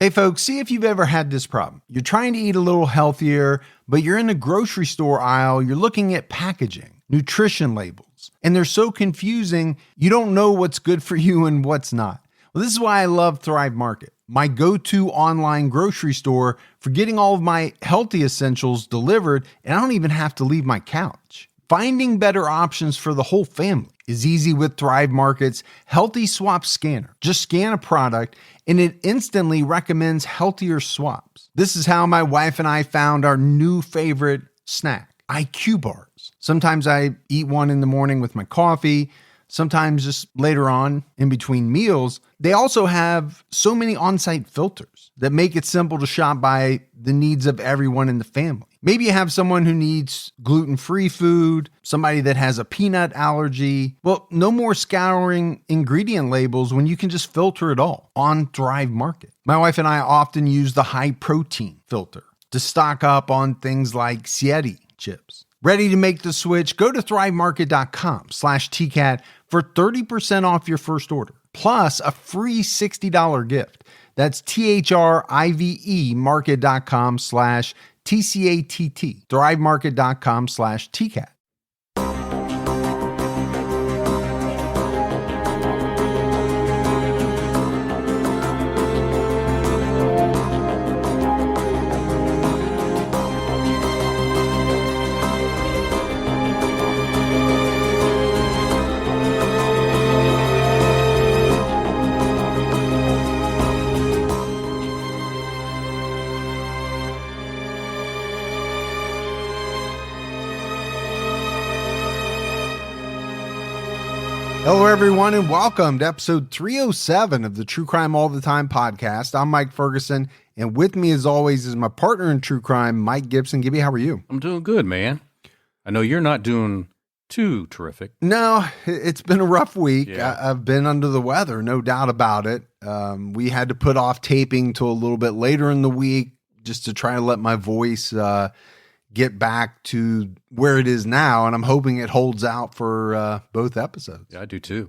Hey folks, see if you've ever had this problem. You're trying to eat a little healthier, but you're in the grocery store aisle, you're looking at packaging, nutrition labels, and they're so confusing, you don't know what's good for you and what's not. Well, this is why I love Thrive Market, my go-to online grocery store for getting all of my healthy essentials delivered, and I don't even have to leave my couch. Finding better options for the whole family is easy with Thrive Market's Healthy Swap Scanner. Just scan a product and it instantly recommends healthier swaps. This is how my wife and I found our new favorite snack, IQ bars. Sometimes I eat one in the morning with my coffee, sometimes just later on in between meals. They also have so many on-site filters that make it simple to shop by the needs of everyone in the family. Maybe you have someone who needs gluten-free food, somebody that has a peanut allergy. Well, no more scouring ingredient labels when you can just filter it all on Thrive Market. My wife and I often use the high protein filter to stock up on things like Sieti chips. Ready to make the switch? Go to thrivemarket.com/TCAT for 30% off your first order, plus a free $60 gift. That's THRIVE market.com/TCATT. thrivemarket.com/TCAT. Hello, everyone, and welcome to episode 307 of the True Crime All the Time podcast. I'm Mike Ferguson, and with me, as always, is my partner in true crime, Mike Gibson. Gibby, how are you? I'm doing good, man. I know you're not doing too terrific. No, it's been a rough week. Yeah. I've been under the weather, no doubt about it. We had to put off taping till a little bit later in the week just to try to let my voice get back to where it is now, and I'm hoping it holds out for both episodes. Yeah, I do too.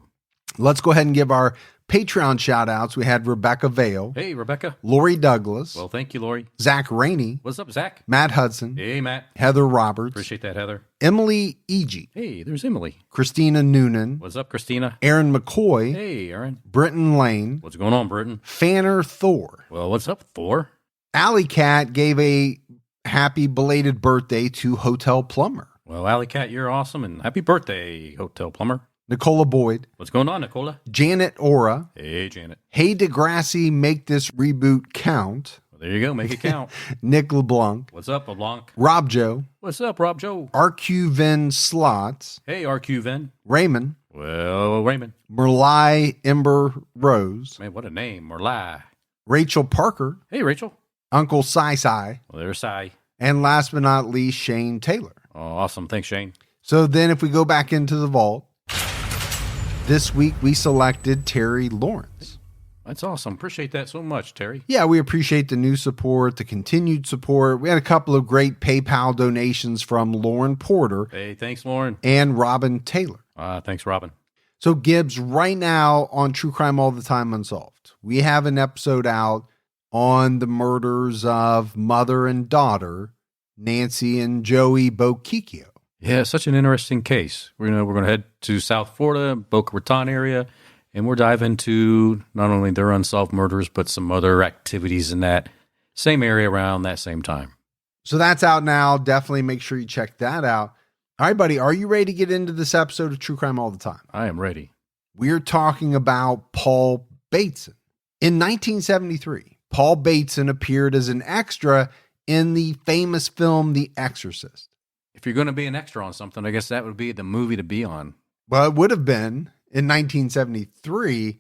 Let's go ahead and give our Patreon shout outs. We had Rebecca Vale. Hey, Rebecca. Lori Douglas. Well, thank you, Lori. Zach Rainey. What's up, Zach? Matt Hudson. Hey, Matt. Heather Roberts. Appreciate that, Heather. Emily Eg. Hey, there's Emily. Christina Noonan. What's up, Christina? Aaron McCoy. Hey, Aaron. Britton Lane. What's going on, Britton? Fanner Thor. Well, what's up, Thor? Alley Cat gave a happy belated birthday to Hotel Plumber. Well, Alley Cat, you're awesome, and happy birthday, Hotel Plumber. Nicola Boyd. What's going on, Nicola? Janet Ora. Hey, Janet. Hey Degrassi, make this reboot count. Well, there you go. Make it count. Nick LeBlanc. What's up, LeBlanc? Rob Joe. What's up, Rob Joe? RQ Vin Slots. Hey, RQ Ven. Raymond. Well, Raymond. Merlai Ember Rose. Man, what a name. Merli. Rachel Parker. Hey, Rachel. Uncle Sai Sai. Well, there's Sai. And last but not least, Shane Taylor. Oh, awesome. Thanks, Shane. So then if we go back into the vault, this week we selected Terry Lawrence. That's awesome. Appreciate that so much, Terry. Yeah, we appreciate the new support, the continued support. We had a couple of great PayPal donations from Lauren Porter Hey, thanks, Lauren. and Robin Taylor. Thanks, Robin. So Gibbs, right now on True Crime All the Time Unsolved, we have an episode out on the murders of mother and daughter, Nancy and Joey Boquicchio. Yeah, such an interesting case. We're gonna head to South Florida, Boca Raton area, and we're diving into not only their unsolved murders, but some other activities in that same area around that same time. So that's out now. Definitely make sure you check that out. All right, buddy, are you ready to get into this episode of True Crime All the Time? I am ready. We're talking about Paul Bateson. In 1973, Paul Bateson appeared as an extra in the famous film The Exorcist. If you're going to be an extra on something, I guess that would be the movie to be on. Well, it would have been in 1973.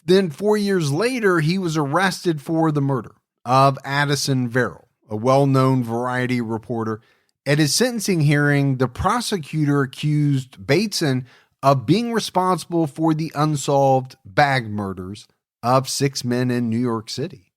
Then 4 years later, he was arrested for the murder of Addison Verrill, a well-known variety reporter. At his sentencing hearing, the prosecutor accused Bateson of being responsible for the unsolved bag murders of 6 men in New York City.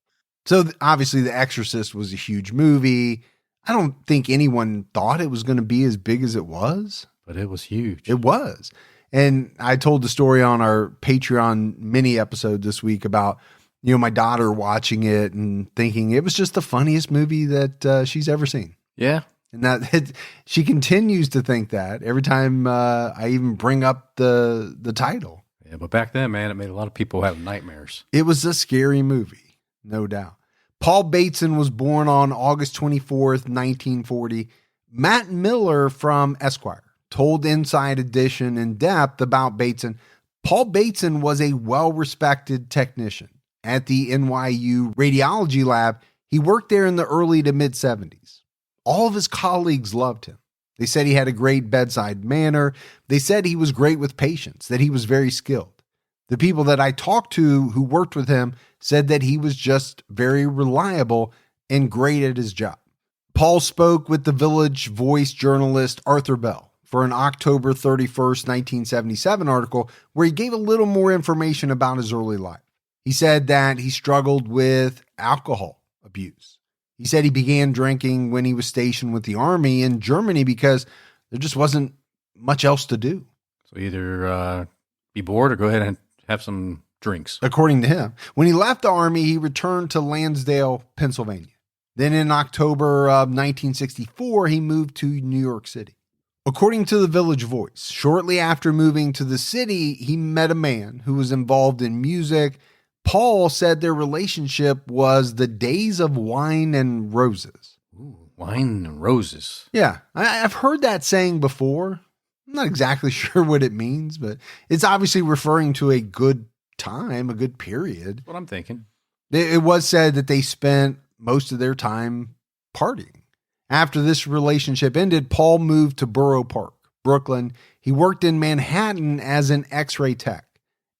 So obviously The Exorcist was a huge movie. I don't think anyone thought it was going to be as big as it was. But it was huge. It was. And I told the story on our Patreon mini episode this week about my daughter watching it and thinking it was just the funniest movie that she's ever seen. Yeah. And that she continues to think that every time I even bring up the title. Yeah, but back then, man, it made a lot of people have nightmares. It was a scary movie, no doubt. Paul Bateson was born on August 24th, 1940. Matt Miller from Esquire told Inside Edition in depth about Bateson. Paul Bateson was a well-respected technician at the NYU radiology lab. He worked there in the early to mid-70s. All of his colleagues loved him. They said he had a great bedside manner. They said he was great with patients, that he was very skilled. The people that I talked to who worked with him said that he was just very reliable and great at his job. Paul spoke with the Village Voice journalist Arthur Bell for an October 31st, 1977 article where he gave a little more information about his early life. He said that he struggled with alcohol abuse. He said he began drinking when he was stationed with the Army in Germany because there just wasn't much else to do. So either be bored or go ahead and have some drinks. According to him, when he left the Army, he returned to Lansdale, Pennsylvania. Then in October of 1964, he moved to New York City. According to the Village Voice, shortly after moving to the city, he met a man who was involved in music. Paul said their relationship was the days of wine and roses. Ooh, wine and roses. Yeah, I've heard that saying before. I'm not exactly sure what it means, but it's obviously referring to a good time, a good period. That's what I'm thinking. It was said that they spent most of their time partying. After this relationship ended, Paul moved to Borough Park, Brooklyn. He worked in Manhattan as an X-ray tech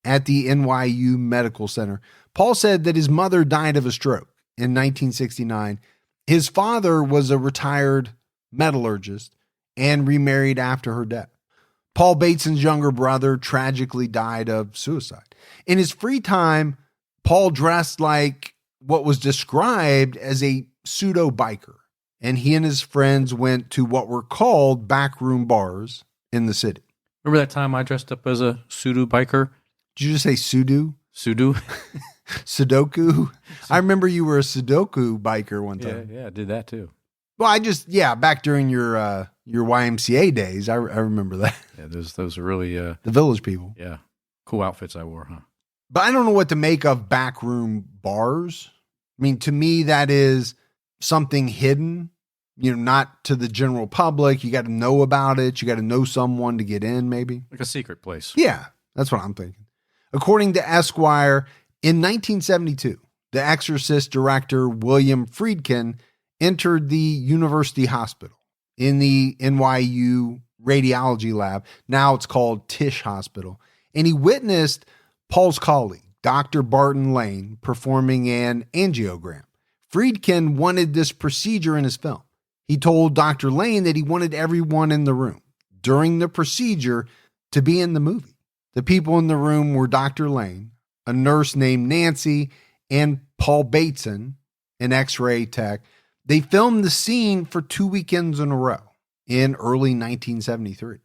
at the NYU Medical Center. Paul said that his mother died of a stroke in 1969. His father was a retired metallurgist and remarried after her death. Paul Bateson's younger brother tragically died of suicide. In his free time, Paul dressed like what was described as a pseudo biker, and he and his friends went to what were called backroom bars in the city. Remember that time I dressed up as a pseudo biker? Did you just say pseudo? Pseudo? Sudoku? I remember you were a Sudoku biker one time. Yeah, I did that too. Well, back during your YMCA days, I remember that. Yeah, those are really the Village people. Yeah, cool outfits I wore, huh? But I don't know what to make of backroom bars. I mean, to me, that is something hidden, not to the general public. You got to know about it. You got to know someone to get in, maybe. Like a secret place. Yeah, that's what I'm thinking. According to Esquire, in 1972, the Exorcist director William Friedkin entered the university hospital in the NYU radiology lab. Now it's called Tisch Hospital. And he witnessed Paul's colleague, Dr. Barton Lane, performing an angiogram. Friedkin wanted this procedure in his film. He told Dr. Lane that he wanted everyone in the room during the procedure to be in the movie. The people in the room were Dr. Lane, a nurse named Nancy, and Paul Bateson, an X-ray tech. They filmed the scene for 2 weekends in a row in early 1973.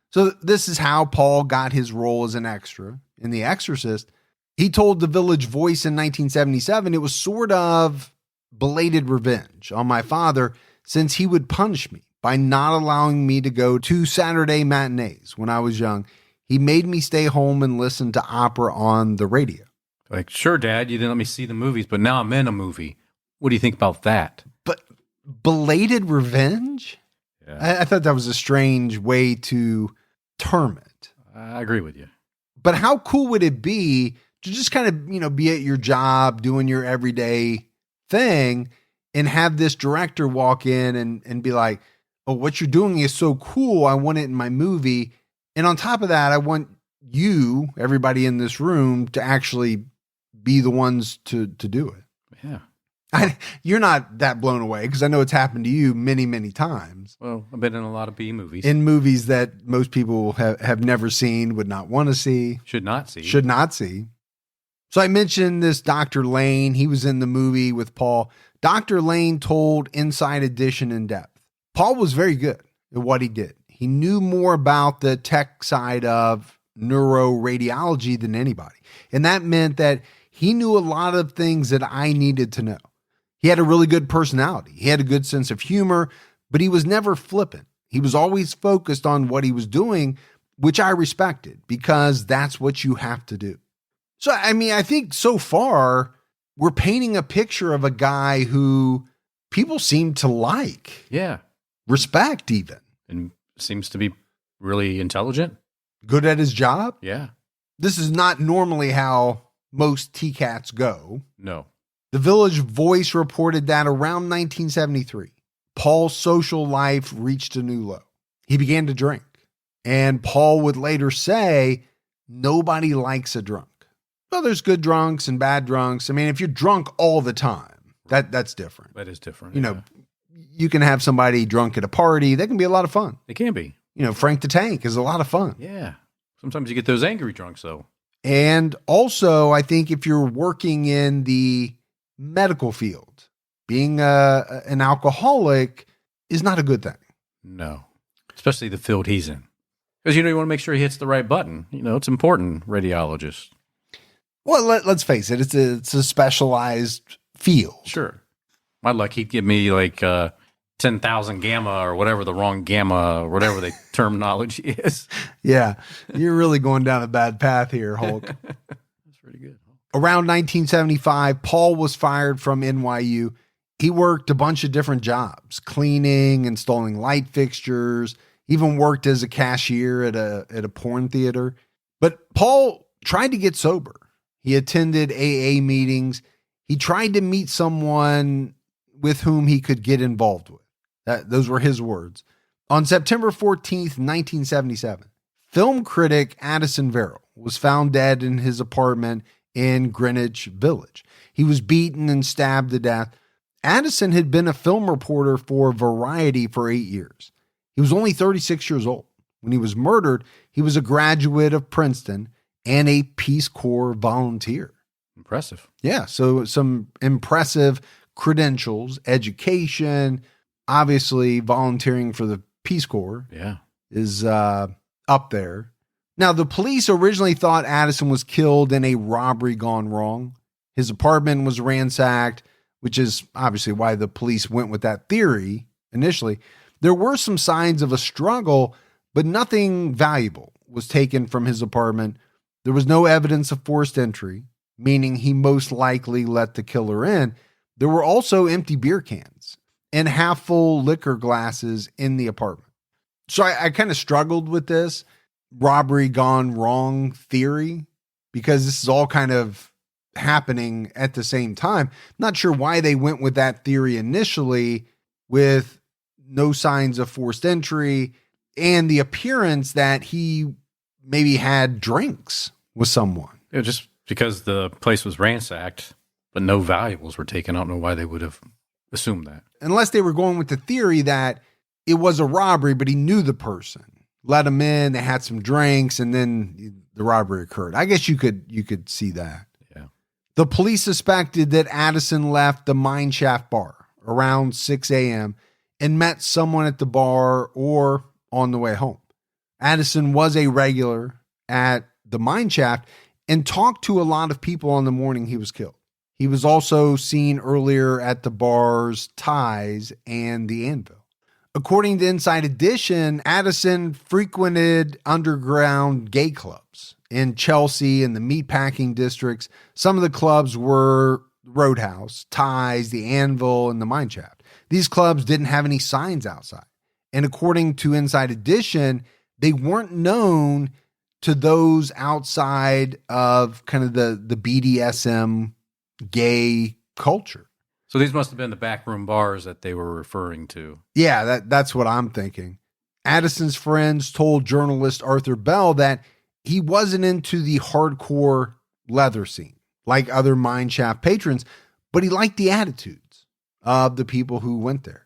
So this is how Paul got his role as an extra in The Exorcist. He told the Village Voice in 1977 it was sort of belated revenge on my father since he would punish me by not allowing me to go to Saturday matinees when I was young. He made me stay home and listen to opera on the radio. Like, sure, Dad, you didn't let me see the movies, but now I'm in a movie. What do you think about that? But belated revenge? Yeah. I thought that was a strange way to term it. I agree with you. But how cool would it be to just kind of, be at your job, doing your everyday thing, and have this director walk in and be like, oh, what you're doing is so cool. I want it in my movie. And on top of that, I want you, everybody in this room, to actually be the ones to do it. Yeah. You're not that blown away because I know it's happened to you many, many times. Well, I've been in a lot of B movies. In movies that most people have never seen, would not want to see. Should not see. So I mentioned this Dr. Lane. He was in the movie with Paul. Dr. Lane told Inside Edition in depth. Paul was very good at what he did. He knew more about the tech side of neuroradiology than anybody. And that meant that he knew a lot of things that I needed to know. He had a really good personality. He had a good sense of humor, but he was never flippant. He was always focused on what he was doing, which I respected because that's what you have to do. So, I mean, I think so far we're painting a picture of a guy who people seem to like. Yeah. Respect even. And seems to be really intelligent. Good at his job. Yeah. This is not normally how most T-Cats go. No. The Village Voice reported that around 1973, Paul's social life reached a new low. He began to drink. And Paul would later say, nobody likes a drunk. Well, there's good drunks and bad drunks. I mean, if you're drunk all the time, that's different. That is different. You know, you can have somebody drunk at a party. That can be a lot of fun. It can be. You know, Frank the Tank is a lot of fun. Yeah. Sometimes you get those angry drunks, though. And also, I think if you're working in the medical field, being an alcoholic is not a good thing. No. Especially the field he's in. Because, you want to make sure he hits the right button. It's important, radiologist. Well, let's face it. It's a specialized field. Sure. My luck, he'd give me like 10,000 gamma or whatever the wrong gamma or whatever the terminology is. Yeah. You're really going down a bad path here, Hulk. That's pretty good. Around 1975, Paul was fired from NYU. He worked a bunch of different jobs, cleaning, installing light fixtures, even worked as a cashier at a porn theater. But Paul tried to get sober. He attended AA meetings. He tried to meet someone with whom he could get involved with. Those were his words. On September 14th, 1977, film critic Addison Verrill was found dead in his apartment in Greenwich Village. He was beaten and stabbed to death. Addison had been a film reporter for Variety for 8 years. He was only 36 years old. When he was murdered, he was a graduate of Princeton and a Peace Corps volunteer. Impressive. Yeah, so some impressive credentials, education, obviously volunteering for the Peace Corps is up there. Now, the police originally thought Addison was killed in a robbery gone wrong. His apartment was ransacked, which is obviously why the police went with that theory initially. There were some signs of a struggle, but nothing valuable was taken from his apartment. There was no evidence of forced entry, meaning he most likely let the killer in. There were also empty beer cans and half-full liquor glasses in the apartment. So I kind of struggled with this robbery gone wrong theory because this is all kind of happening at the same time. Not sure why they went with that theory initially with no signs of forced entry and the appearance that he maybe had drinks with someone. Just because the place was ransacked, but no valuables were taken. I don't know why they would have assumed that. Unless they were going with the theory that it was a robbery, but he knew the person, let him in, they had some drinks, and then the robbery occurred. I guess you could see that. Yeah. The police suspected that Addison left the Mine Shaft bar around 6 a.m. and met someone at the bar or on the way home. Addison was a regular at the Mine Shaft and talked to a lot of people on the morning he was killed. He was also seen earlier at the bars Ties and the Anvil. According to Inside Edition, Addison frequented underground gay clubs in Chelsea and the meatpacking districts. Some of the clubs were Roadhouse, Ties, the Anvil, and the Mine Shaft. These clubs didn't have any signs outside. And according to Inside Edition, they weren't known to those outside of kind of the BDSM gay culture. So these must have been the backroom bars that they were referring to. Yeah, that's what I'm thinking. Addison's friends told journalist Arthur Bell that he wasn't into the hardcore leather scene like other Mine Shaft patrons, but he liked the attitudes of the people who went there.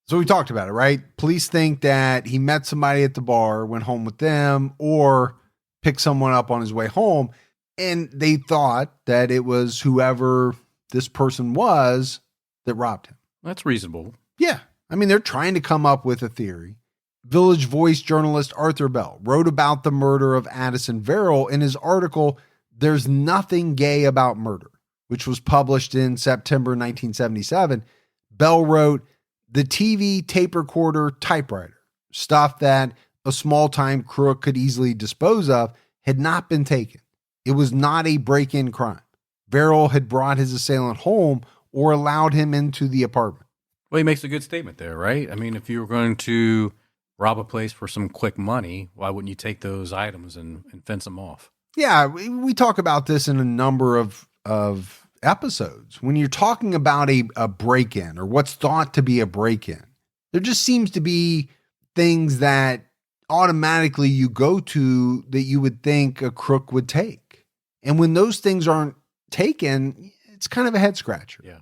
So we talked about it, right? Police think that he met somebody at the bar, went home with them, or picked someone up on his way home. And they thought that it was whoever this person was that robbed him. That's reasonable. Yeah. I mean, they're trying to come up with a theory. Village Voice journalist Arthur Bell wrote about the murder of Addison Verrill in his article, There's Nothing Gay About Murder, which was published in September 1977, Bell wrote, "The TV tape recorder typewriter, stuff that a small-time crook could easily dispose of, had not been taken. It was not a break-in crime. Verrill had brought his assailant home or allowed him into the apartment." Well, he makes a good statement there, right? I mean, if you were going to rob a place for some quick money, why wouldn't you take those items and fence them off? Yeah, we talk about this in a number of episodes. When you're talking about a break-in or what's thought to be a break-in, there just seems to be things that automatically you go to that you would think a crook would take. And when those things aren't taken, it's kind of a head scratcher. Yeah.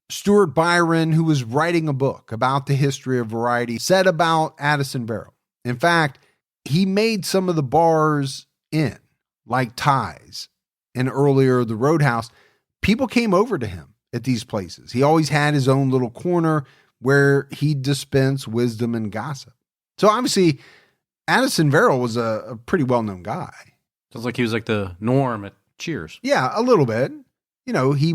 Stuart Byron, who was writing a book about the history of variety, said about Addison Verrill. In fact, he made some of the bars in, like Ties and earlier the Roadhouse. People came over to him at these places. He always had his own little corner where he'd dispense wisdom and gossip. So obviously, Addison Verrill was a pretty well-known guy. Sounds like he was like the norm at Cheers. Yeah, a little bit. You know, he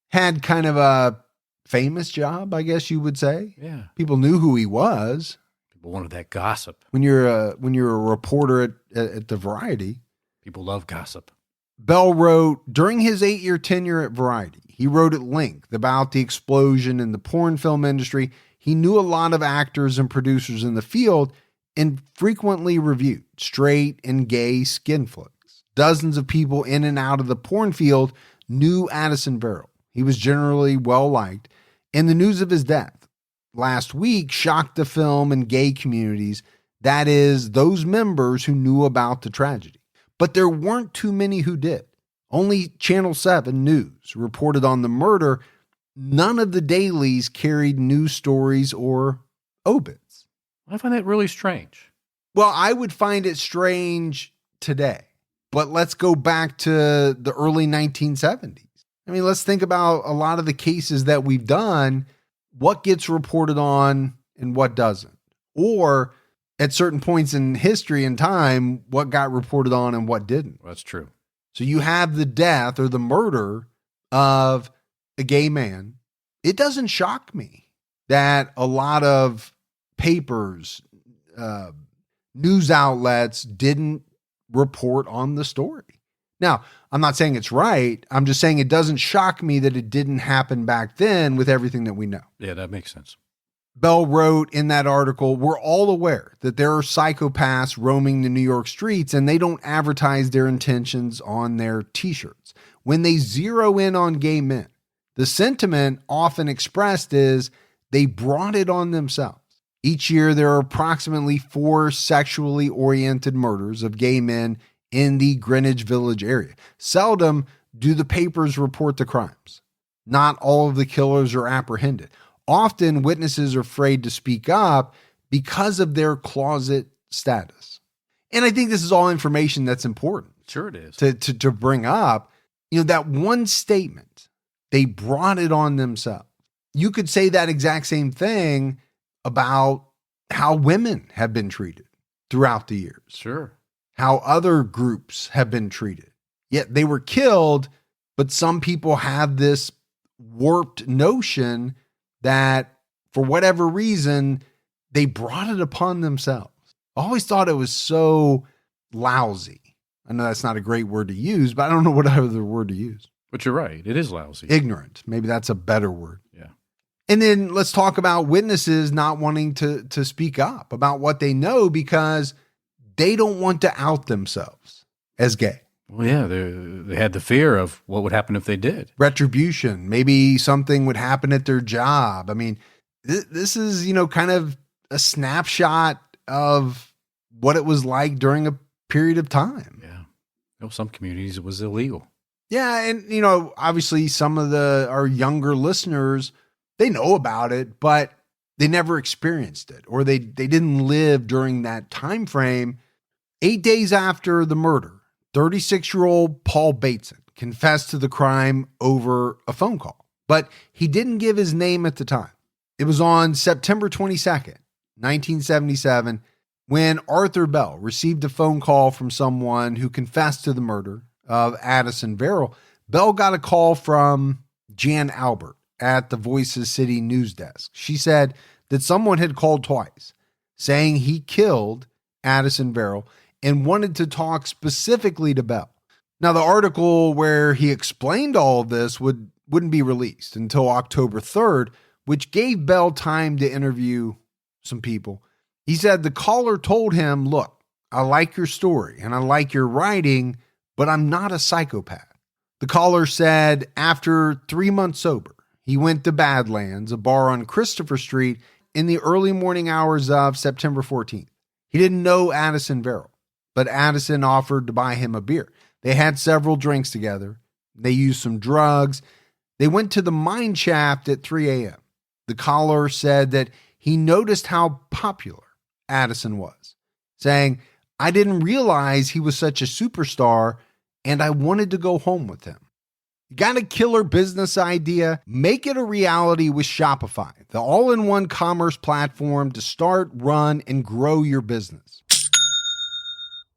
had kind of a famous job, I guess you would say. Yeah. People knew who he was. People wanted that gossip. When you're a reporter at the Variety. People love gossip. Bell wrote, during his 8-year tenure at Variety, he wrote at length about the explosion in the porn film industry. He knew a lot of actors and producers in the field and frequently reviewed straight and gay skin flicks. Dozens of people in and out of the porn field knew Addison Verrill. He was generally well-liked, and the news of his death last week shocked the film and gay communities, that is, those members who knew about the tragedy. But there weren't too many who did. Only Channel 7 News reported on the murder. None of the dailies carried news stories or obits. I find that really strange. Well, I would find it strange today, but let's go back to the early 1970s. I mean, let's think about a lot of the cases that we've done, what gets reported on and what doesn't. Or at certain points in history and time, what got reported on and what didn't. Well, that's true. So you have the death or the murder of a gay man. It doesn't shock me that a lot of papers, news outlets didn't report on the story. Now, I'm not saying it's right. I'm just saying it doesn't shock me that it didn't happen back then with everything that we know. Yeah, that makes sense. Bell wrote in that article, we're all aware that there are psychopaths roaming the New York streets and they don't advertise their intentions on their t-shirts. When they zero in on gay men, the sentiment often expressed is they brought it on themselves. Each year, there are approximately 4 sexually oriented murders of gay men in the Greenwich Village area. Seldom do the papers report the crimes. Not all of the killers are apprehended. Often witnesses are afraid to speak up because of their closet status. And I think this is all information that's important. Sure it is. To bring up, you know, that one statement, they brought it on themselves. You could say that exact same thing about how women have been treated throughout the years. Sure. How other groups have been treated. Yet they were killed, but some people have this warped notion that for whatever reason, they brought it upon themselves. I always thought it was so lousy. I know that's not a great word to use, but I don't know what other word to use. But you're right. It is lousy. Ignorant. Maybe that's a better word. Yeah. And then let's talk about witnesses not wanting to speak up about what they know because they don't want to out themselves as gay. Well, yeah, they had the fear of what would happen if they did. Retribution. Maybe something would happen at their job. I mean, this is, kind of a snapshot of what it was like during a period of time. Yeah. Some communities it was illegal. Yeah. And, obviously some of our younger listeners, they know about it, but they never experienced it or they didn't live during that time frame. 8 days after the murder, 36-year-old Paul Bateson confessed to the crime over a phone call, but he didn't give his name at the time. It was on September 22nd, 1977, when Arthur Bell received a phone call from someone who confessed to the murder of Addison Verrill, Bell got a call from Jan Albert at the Voices City news desk. She said that someone had called twice saying he killed Addison Verrill and wanted to talk specifically to Bell. Now, the article where he explained all of this wouldn't be released until October 3rd, which gave Bell time to interview some people. He said the caller told him, "Look, I like your story and I like your writing, but I'm not a psychopath." The caller said after 3 months sober, he went to Badlands, a bar on Christopher Street, in the early morning hours of September 14th. He didn't know Addison Verrill, but Addison offered to buy him a beer. They had several drinks together. They used some drugs. They went to the mine shaft at 3 a.m. The caller said that he noticed how popular Addison was, saying, "I didn't realize he was such a superstar, and I wanted to go home with him." You got a killer business idea? Make it a reality with Shopify, the all-in-one commerce platform to start, run, and grow your business.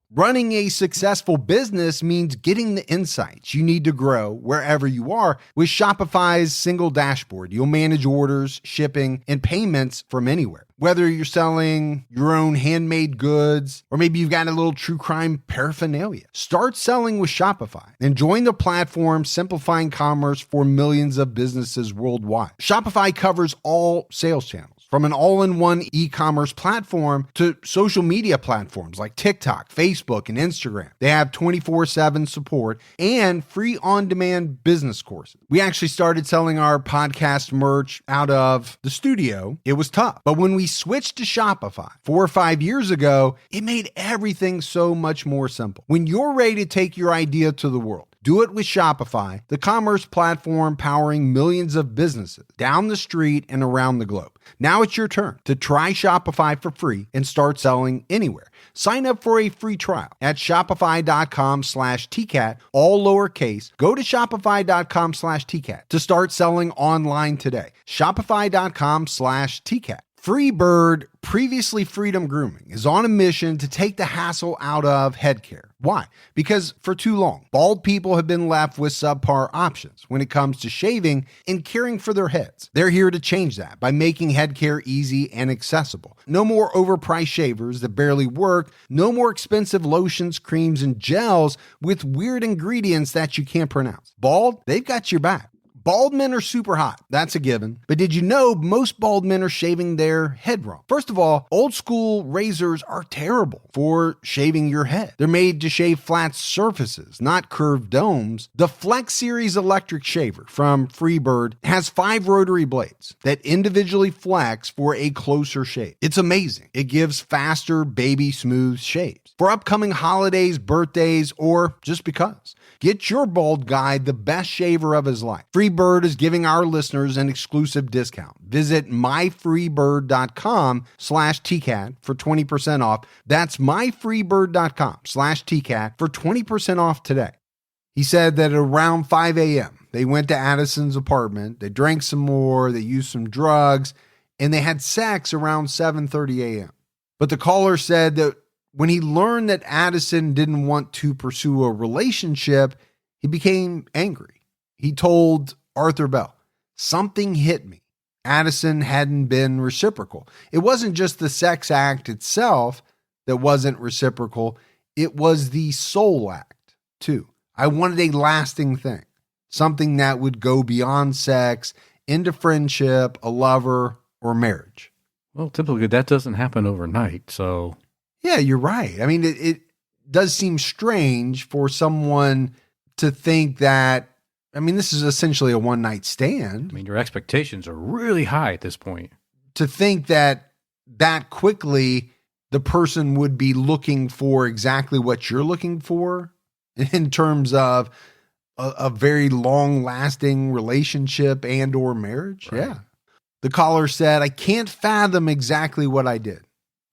Running a successful business means getting the insights you need to grow wherever you are. With Shopify's single dashboard, you'll manage orders, shipping, and payments from anywhere. Whether you're selling your own handmade goods, or maybe you've got a little true crime paraphernalia, start selling with Shopify and join the platform simplifying commerce for millions of businesses worldwide. Shopify covers all sales channels, from an all-in-one e-commerce platform to social media platforms like TikTok, Facebook, and Instagram. They have 24/7 support and free on-demand business courses. We actually started selling our podcast merch out of the studio. It was tough, but when we switched to Shopify 4 or 5 years ago, it made everything so much more simple. When you're ready to take your idea to the world, do it with Shopify, the commerce platform powering millions of businesses down the street and around the globe. Now it's your turn to try Shopify for free and start selling anywhere. Sign up for a free trial at shopify.com/TCAT, all lowercase. Go to shopify.com/TCAT to start selling online today. Shopify.com/TCAT. Freebird, previously Freedom Grooming, is on a mission to take the hassle out of head care. Why? Because for too long, bald people have been left with subpar options when it comes to shaving and caring for their heads. They're here to change that by making head care easy and accessible. No more overpriced shavers that barely work. No more expensive lotions, creams, and gels with weird ingredients that you can't pronounce. Bald, they've got your back. Bald men are super hot. That's a given. But did you know most bald men are shaving their head wrong? First of all, old school razors are terrible for shaving your head. They're made to shave flat surfaces, not curved domes. The Flex Series electric shaver from Freebird has 5 rotary blades that individually flex for a closer shave. It's amazing. It gives faster, baby smooth shaves for upcoming holidays, birthdays, or just because. Get your bald guy the best shaver of his life. Freebird is giving our listeners an exclusive discount. Visit myfreebird.com/TCAT for 20% off. That's myfreebird.com/TCAT for 20% off today. He said that at around 5 a.m., they went to Addison's apartment. They drank some more. They used some drugs, and they had sex around 7:30 a.m. But the caller said that when he learned that Addison didn't want to pursue a relationship, he became angry. He told Arthur Bell, "Something hit me. Addison hadn't been reciprocal. It wasn't just the sex act itself that wasn't reciprocal. It was the soul act, too. I wanted a lasting thing, something that would go beyond sex, into friendship, a lover, or marriage." Well, typically that doesn't happen overnight, so... Yeah, you're right. I mean, it does seem strange for someone to think that, I mean, this is essentially a one-night stand. I mean, your expectations are really high at this point. To think that quickly the person would be looking for exactly what you're looking for in terms of a very long-lasting relationship and or marriage. Right. Yeah. The caller said, "I can't fathom exactly what I did.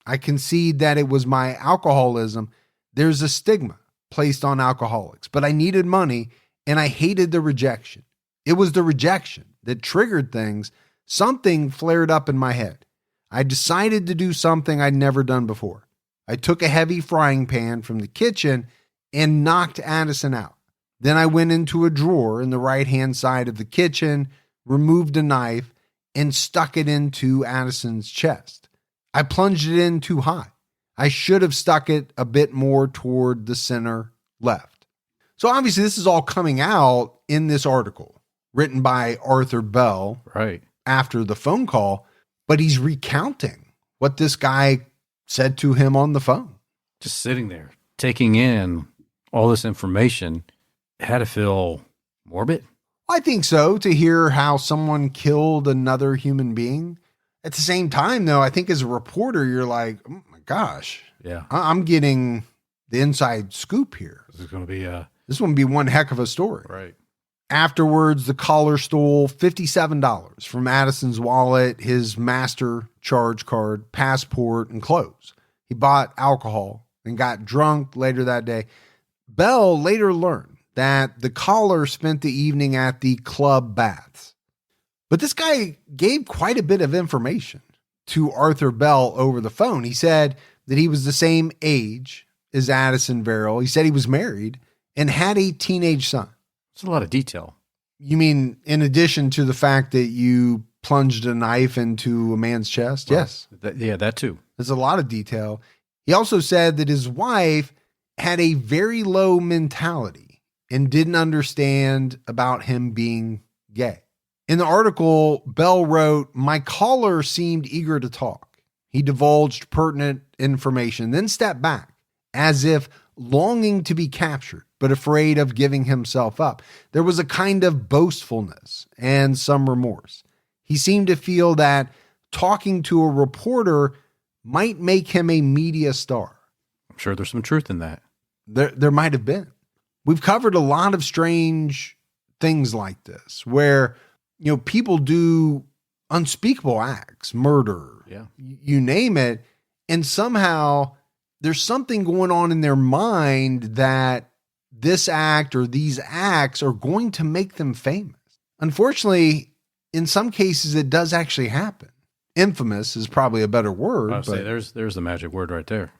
I concede that it was my alcoholism. There's a stigma placed on alcoholics, but I needed money and I hated the rejection. It was the rejection that triggered things. Something flared up in my head. I decided to do something I'd never done before. I took a heavy frying pan from the kitchen and knocked Addison out. Then I went into a drawer in the right-hand side of the kitchen, removed a knife, and stuck it into Addison's chest. I plunged it in too high. I should have stuck it a bit more toward the center left. So obviously this is all coming out in this article written by Arthur Bell after the phone call, but he's recounting what this guy said to him on the phone. Just sitting there, taking in all this information, had to feel morbid. I think so, to hear how someone killed another human being. At the same time, though, I think as a reporter, you're like, oh my gosh, I'm getting the inside scoop here. This is going to be one heck of a story. Right. Afterwards, the caller stole $57 from Addison's wallet, his master charge card, passport, and clothes. He bought alcohol and got drunk later that day. Bell later learned that the caller spent the evening at the club baths. But this guy gave quite a bit of information to Arthur Bell over the phone. He said that he was the same age as Addison Verrill. He said he was married and had a teenage son. It's a lot of detail. You mean in addition to the fact that you plunged a knife into a man's chest? Well, yes. That too. There's a lot of detail. He also said that his wife had a very low mentality and didn't understand about him being gay. In the article, Bell wrote, "My caller seemed eager to talk. He divulged pertinent information, then stepped back as if longing to be captured, but afraid of giving himself up. There was a kind of boastfulness and some remorse. He seemed to feel that talking to a reporter might make him a media star." I'm sure there's some truth in that. There might have been. We've covered a lot of strange things like this where, people do unspeakable acts, murder, you name it. And somehow there's something going on in their mind that this act or these acts are going to make them famous. Unfortunately, in some cases, it does actually happen. Infamous is probably a better word. I'll say there's the magic word right there.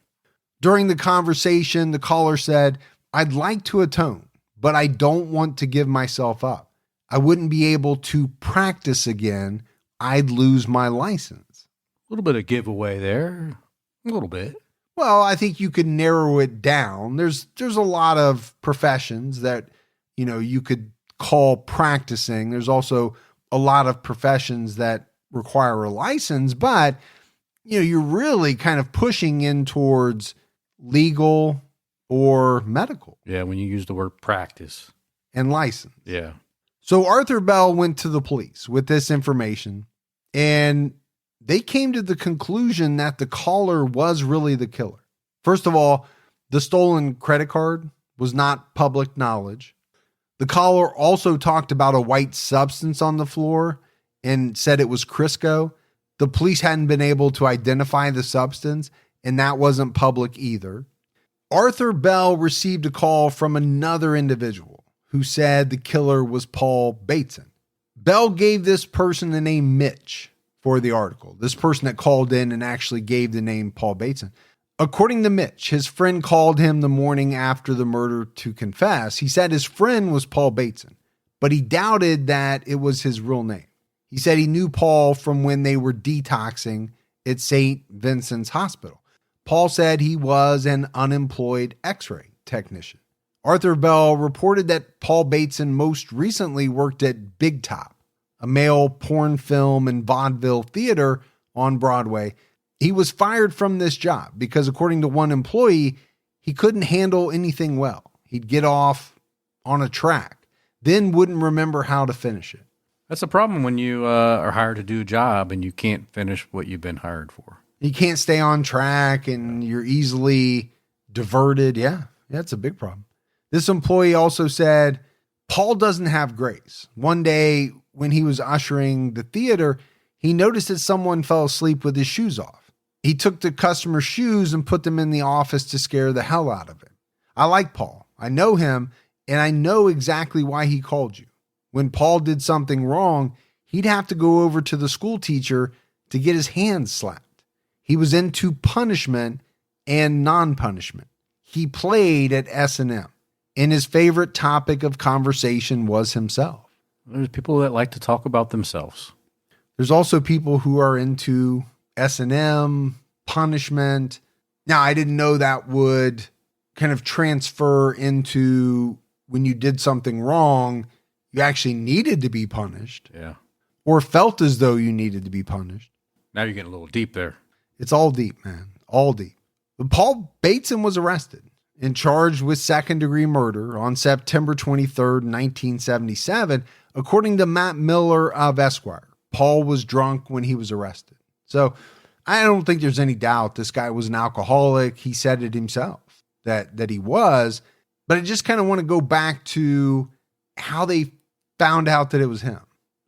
During the conversation, the caller said, "I'd like to atone, but I don't want to give myself up. I wouldn't be able to practice again. I'd lose my license." A little bit of giveaway there. A little bit. Well, I think you could narrow it down. There's a lot of professions that, you could call practicing. There's also a lot of professions that require a license, but, you're really kind of pushing in towards legal or medical. Yeah, when you use the word practice. And license. Yeah. So Arthur Bell went to the police with this information, and they came to the conclusion that the caller was really the killer. First of all, the stolen credit card was not public knowledge. The caller also talked about a white substance on the floor and said it was Crisco. The police hadn't been able to identify the substance, and that wasn't public either. Arthur Bell received a call from another individual who said the killer was Paul Bateson. Bell gave this person the name Mitch for the article. This person that called in and actually gave the name Paul Bateson. According to Mitch, his friend called him the morning after the murder to confess. He said his friend was Paul Bateson, but he doubted that it was his real name. He said he knew Paul from when they were detoxing at St. Vincent's Hospital. Paul said he was an unemployed X-ray technician. Arthur Bell reported that Paul Bateson most recently worked at Big Top, a male porn film and vaudeville theater on Broadway. He was fired from this job because, according to one employee, he couldn't handle anything well. He'd get off on a track, then wouldn't remember how to finish it. That's a problem when you are hired to do a job and you can't finish what you've been hired for. You can't stay on track and you're easily diverted. Yeah, it's a big problem. This employee also said, Paul doesn't have grace. One day when he was ushering the theater, he noticed that someone fell asleep with his shoes off. He took the customer's shoes and put them in the office to scare the hell out of him. I like Paul. I know him, and I know exactly why he called you. When Paul did something wrong, he'd have to go over to the school teacher to get his hands slapped. He was into punishment and non-punishment. He played at S&M. and his favorite topic of conversation was himself. There's people that like to talk about themselves. There's also people who are into S&M, punishment. Now, I didn't know that would kind of transfer into when you did something wrong, you actually needed to be punished. Yeah. Or felt as though you needed to be punished. Now you're getting a little deep there. It's all deep, man. All deep. But Paul Bateson was arrested and charged with second-degree murder on September 23rd, 1977. According to Matt Miller of Esquire, Paul was drunk when he was arrested. So I don't think there's any doubt this guy was an alcoholic. He said it himself that he was. But I just kind of want to go back to how they found out that it was him.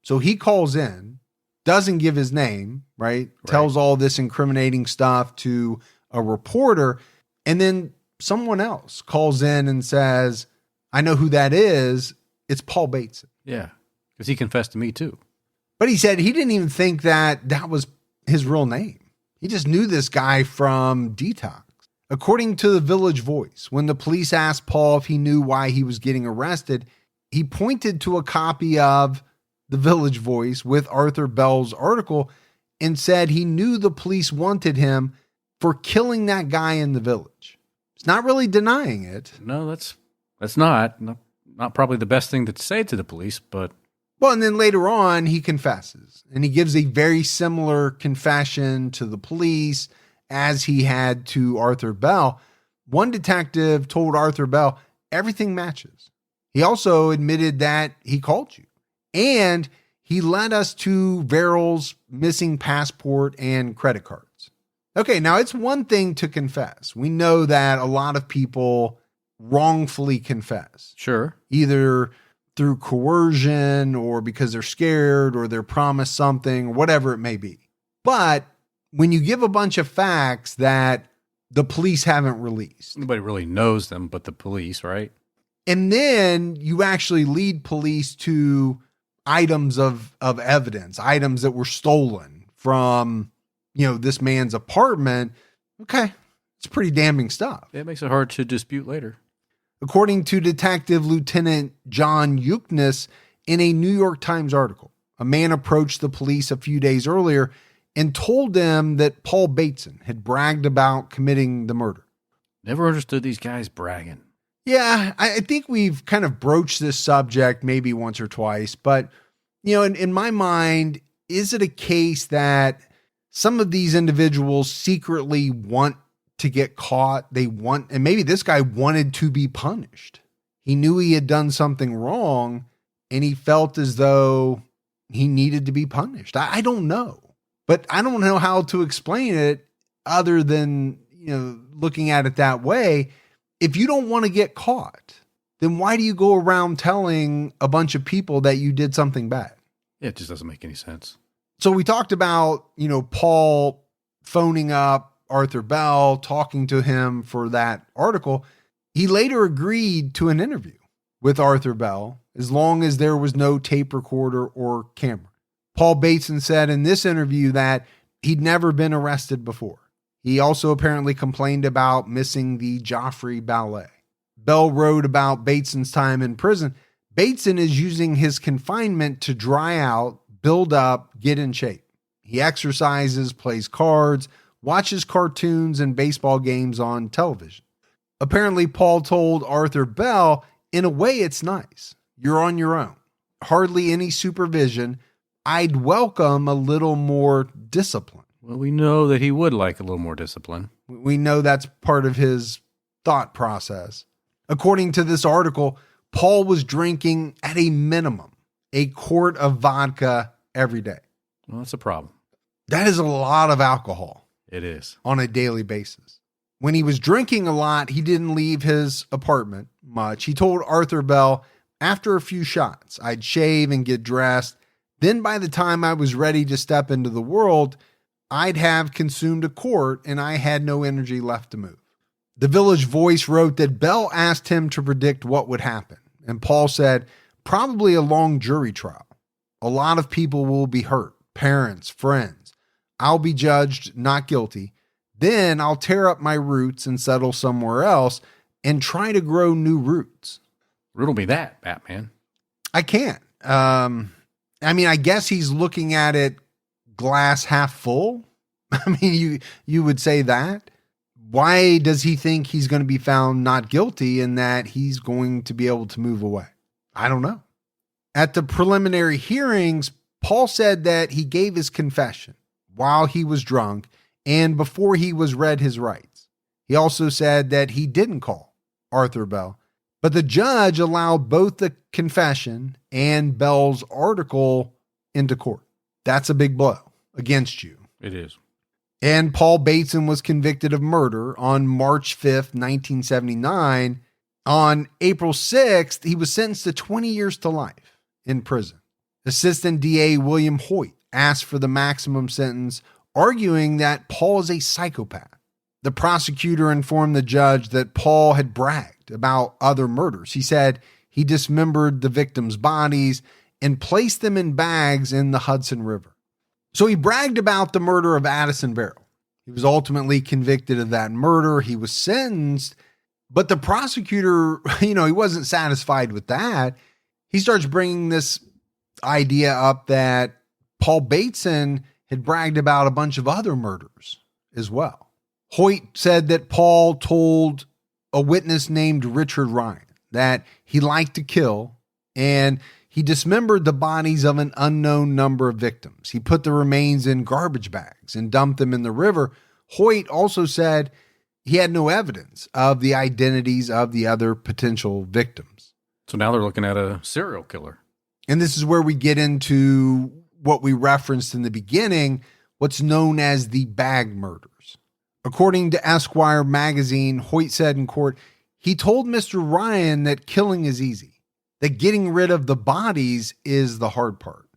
So he calls in, doesn't give his name, right? Tells all this incriminating stuff to a reporter. And then someone else calls in and says, I know who that is. It's Paul Bateson. Yeah, because he confessed to me too. But he said he didn't even think that was his real name. He just knew this guy from Detox. According to the Village Voice, when the police asked Paul if he knew why he was getting arrested, he pointed to a copy of the Village Voice with Arthur Bell's article and said he knew the police wanted him for killing that guy in the village. It's not really denying it. No, that's not probably the best thing to say to the police, but... Well, and then later on, he confesses, and he gives a very similar confession to the police as he had to Arthur Bell. One detective told Arthur Bell, everything matches. He also admitted that he called you, and he led us to Verrill's missing passport and credit cards. Okay, now it's one thing to confess. We know that a lot of people wrongfully confess. Sure. Either through coercion or because they're scared or they're promised something, whatever it may be. But when you give a bunch of facts that the police haven't released. Nobody really knows them but the police, right? And then you actually lead police to items of evidence, items that were stolen from, this man's apartment. Okay, it's pretty damning stuff. It makes it hard to dispute later. According to Detective Lieutenant John Eucness in a New York Times article, a man approached the police a few days earlier and told them that Paul Bateson had bragged about committing the murder. Never understood these guys bragging. Yeah, I think we've kind of broached this subject maybe once or twice, but, in my mind, is it a case that some of these individuals secretly want to get caught? And maybe this guy wanted to be punished. He knew he had done something wrong and he felt as though he needed to be punished. I don't know, but I don't know how to explain it other than, looking at it that way. If you don't want to get caught, then why do you go around telling a bunch of people that you did something bad? It just doesn't make any sense. So we talked about, Paul phoning up Arthur Bell, talking to him for that article. He later agreed to an interview with Arthur Bell as long as there was no tape recorder or camera. Paul Bateson said in this interview that he'd never been arrested before. He also apparently complained about missing the Joffrey Ballet. Bell wrote about Bateson's time in prison. Bateson is using his confinement to dry out, build up, get in shape. He exercises, plays cards, watches cartoons and baseball games on television. Apparently, Paul told Arthur Bell, in a way, it's nice. You're on your own. Hardly any supervision. I'd welcome a little more discipline. Well, we know that he would like a little more discipline. We know that's part of his thought process. According to this article, Paul was drinking at a minimum a quart of vodka every day. Well, that's a problem. That is a lot of alcohol. It is. On a daily basis. When he was drinking a lot, he didn't leave his apartment much. He told Arthur Bell, after a few shots, I'd shave and get dressed. Then by the time I was ready to step into the world, I'd have consumed a quart and I had no energy left to move. The Village Voice wrote that Bell asked him to predict what would happen. And Paul said, probably a long jury trial. A lot of people will be hurt, parents, friends. I'll be judged not guilty. Then I'll tear up my roots and settle somewhere else and try to grow new roots. Riddle me that, Batman. I can't. I mean, I guess he's looking at it glass half full. I mean, you would say that. Why does he think he's going to be found not guilty and that he's going to be able to move away? I don't know. At the preliminary hearings, Paul said that he gave his confession while he was drunk and before he was read his rights. He also said that he didn't call Arthur Bell, but the judge allowed both the confession and Bell's article into court. That's a big blow against you. It is. And Paul Bateson was convicted of murder on March 5th, 1979. On April 6th, he was sentenced to 20 years to life in prison. Assistant DA William Hoyt asked for the maximum sentence, arguing that Paul is a psychopath. The prosecutor informed the judge that Paul had bragged about other murders. He said he dismembered the victims' bodies and placed them in bags in the Hudson River. So he bragged about the murder of Addison Verrill. He was ultimately convicted of that murder. He was sentenced, but the prosecutor, he wasn't satisfied with that. He starts bringing this idea up that Paul Bateson had bragged about a bunch of other murders as well. Hoyt said that Paul told a witness named Richard Ryan that he liked to kill, and he dismembered the bodies of an unknown number of victims. He put the remains in garbage bags and dumped them in the river. Hoyt also said he had no evidence of the identities of the other potential victims. So now they're looking at a serial killer. And this is where we get into what we referenced in the beginning, what's known as the bag murders. According to Esquire magazine, Hoyt said in court, he told Mr. Ryan that killing is easy, that getting rid of the bodies is the hard part.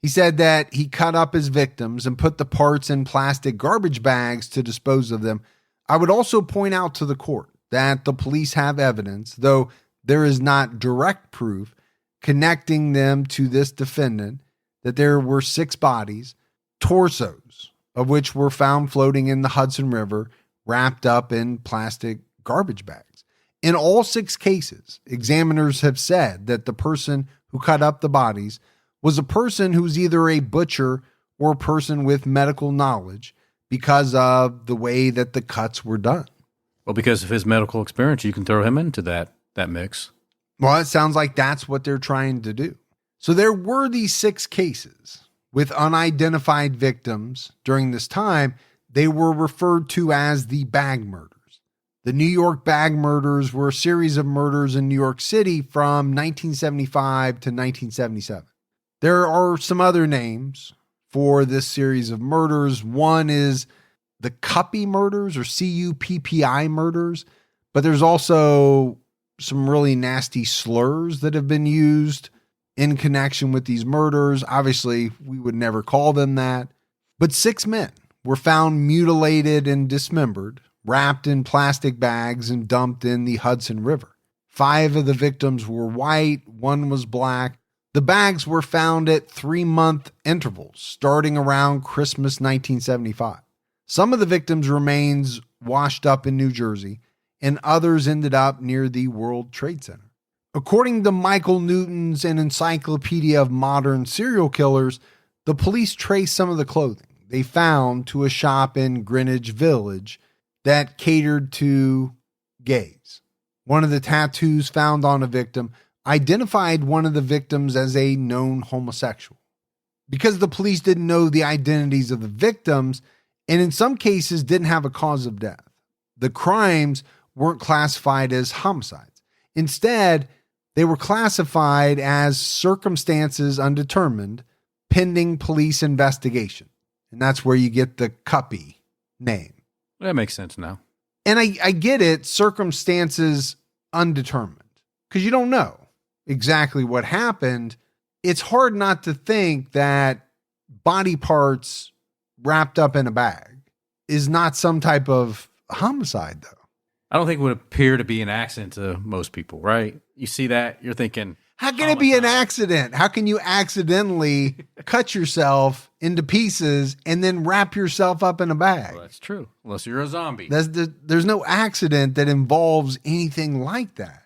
He said that he cut up his victims and put the parts in plastic garbage bags to dispose of them. I would also point out to the court that the police have evidence, though there is not direct proof, connecting them to this defendant, that there were 6 bodies, torsos, of which were found floating in the Hudson River, wrapped up in plastic garbage bags. In all 6 cases, examiners have said that the person who cut up the bodies was a person who's either a butcher or a person with medical knowledge because of the way that the cuts were done. Well, because of his medical experience, you can throw him into that mix. Well, it sounds like that's what they're trying to do. So there were these 6 cases with unidentified victims during this time. They were referred to as the bag murders. The New York bag murders were a series of murders in New York City from 1975 to 1977. There are some other names for this series of murders. One is the Cuppy murders, or Cuppi murders, but there's also some really nasty slurs that have been used in connection with these murders. Obviously, we would never call them that. But 6 men were found mutilated and dismembered, wrapped in plastic bags and dumped in the Hudson River. 5 of the victims were white, 1 was black. The bags were found at 3-month intervals, starting around Christmas 1975. Some of the victims' remains washed up in New Jersey, and others ended up near the World Trade Center. According to Michael Newton's An Encyclopedia of Modern Serial Killers, the police traced some of the clothing they found to a shop in Greenwich Village that catered to gays. One of the tattoos found on a victim identified one of the victims as a known homosexual. Because the police didn't know the identities of the victims, and in some cases didn't have a cause of death, the crimes weren't classified as homicides. Instead, they were classified as circumstances undetermined, pending police investigation. And that's where you get the Cuppy name. That makes sense now. And I get it, circumstances undetermined, because you don't know exactly what happened. It's hard not to think that body parts wrapped up in a bag is not some type of homicide, though. I don't think it would appear to be an accident to most people, right? You see that, you're thinking, how can it be an accident? How can you accidentally cut yourself into pieces and then wrap yourself up in a bag? Well, that's true, unless you're a zombie. There's no accident that involves anything like that.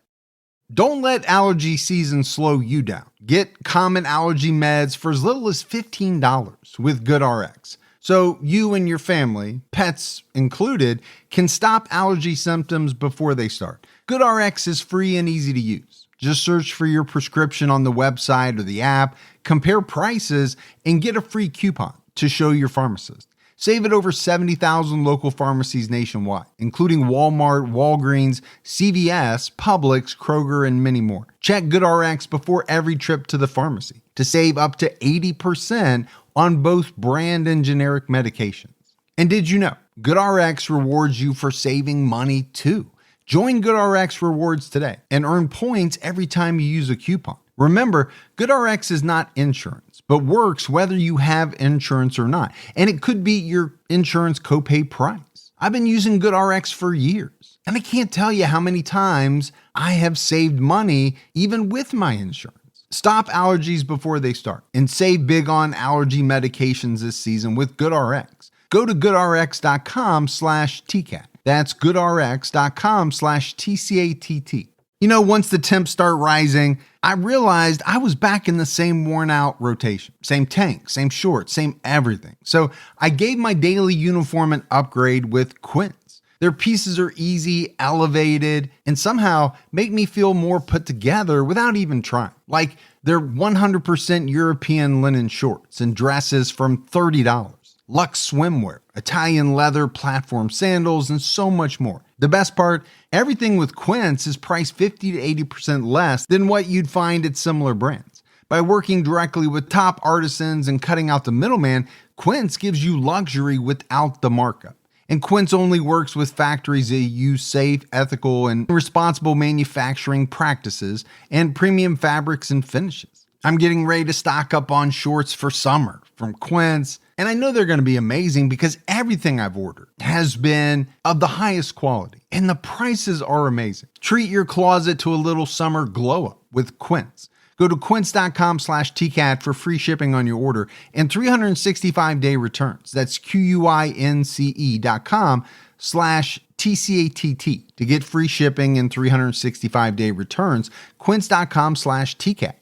Don't let allergy season slow you down. Get common allergy meds for as little as $15 with GoodRx. So you and your family, pets included, can stop allergy symptoms before they start. GoodRx is free and easy to use. Just search for your prescription on the website or the app, compare prices, and get a free coupon to show your pharmacist. Save at over 70,000 local pharmacies nationwide, including Walmart, Walgreens, CVS, Publix, Kroger, and many more. Check GoodRx before every trip to the pharmacy to save up to 80% on both brand and generic medications. And did you know GoodRx rewards you for saving money too? Join GoodRx Rewards today and earn points every time you use a coupon. Remember, GoodRx is not insurance, but works whether you have insurance or not. And it could be your insurance copay price. I've been using GoodRx for years, and I can't tell you how many times I have saved money even with my insurance. Stop allergies before they start and save big on allergy medications this season with GoodRx. Go to goodrx.com/TCAT. That's goodrx.com/TCATT. You know, once the temps start rising, I realized I was back in the same worn out rotation. Same tank, same shorts, same everything. So I gave my daily uniform an upgrade with Quince. Their pieces are easy, elevated, and somehow make me feel more put together without even trying. Like their 100% European linen shorts and dresses from $30. Luxe swimwear, Italian leather platform sandals, and so much more. The best part, everything with Quince is priced 50 to 80% less than what you'd find at similar brands. By working directly with top artisans and cutting out the middleman, Quince gives you luxury without the markup. And Quince only works with factories that use safe, ethical, and responsible manufacturing practices and premium fabrics and finishes. I'm getting ready to stock up on shorts for summer from Quince, and I know they're going to be amazing because everything I've ordered has been of the highest quality, and the prices are amazing. Treat your closet to a little summer glow up with Quince. Go to quince.com/TCAT for free shipping on your order and 365-day returns. That's QUINCE.com/TCATT to get free shipping and 365-day returns. Quince.com/TCAT.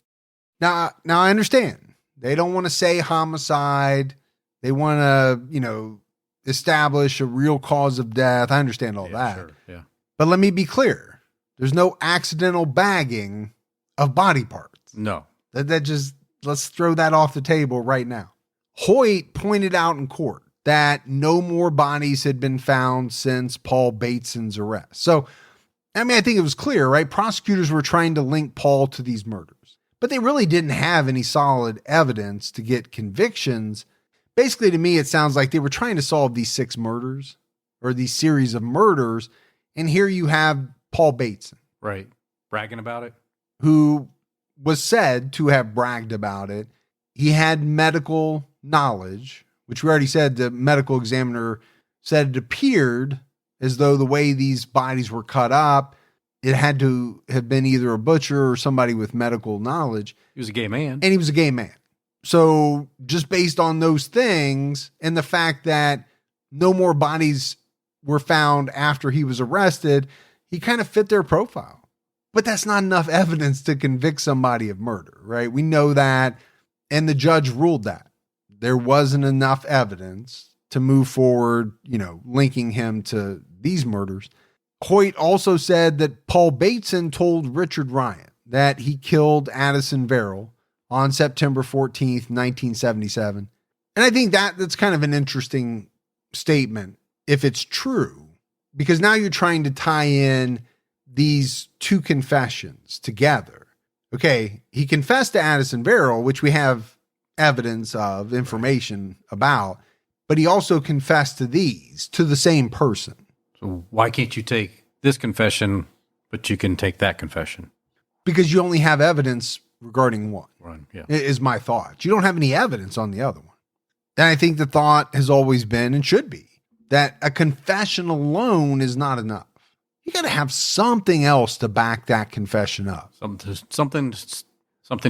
Now I understand. They don't want to say homicide. They want to, establish a real cause of death. I understand all that. Sure, yeah. But let me be clear. There's no accidental bagging of body parts. No. That just, let's throw that off the table right now. Hoyt pointed out in court that no more bodies had been found since Paul Bateson's arrest. So, I think it was clear, right? Prosecutors were trying to link Paul to these murders. But they really didn't have any solid evidence to get convictions. Basically, to me, it sounds like they were trying to solve these 6 murders or these series of murders. And here you have Paul Bateson. Right. Bragging about it. Who was said to have bragged about it. He had medical knowledge, which we already said the medical examiner said it appeared as though the way these bodies were cut up, it had to have been either a butcher or somebody with medical knowledge. He was a gay man. And he was a gay man. So just based on those things and the fact that no more bodies were found after he was arrested, he kind of fit their profile. But that's not enough evidence to convict somebody of murder, right? We know that. And the judge ruled that there wasn't enough evidence to move forward, linking him to these murders. Hoyt also said that Paul Bateson told Richard Ryan that he killed Addison Verrill on September 14th, 1977. And I think that's kind of an interesting statement if it's true, because now you're trying to tie in these 2 confessions together. Okay, he confessed to Addison Verrill, which we have evidence of, information about, but he also confessed to these, to the same person. So why can't you take this confession, but you can take that confession? Because you only have evidence regarding one, Right, yeah. is my thought. You don't have any evidence on the other one. And I think the thought has always been and should be that a confession alone is not enough. You got to have something else to back that confession up. Something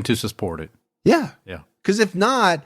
to support it. Yeah. Yeah. Because if not,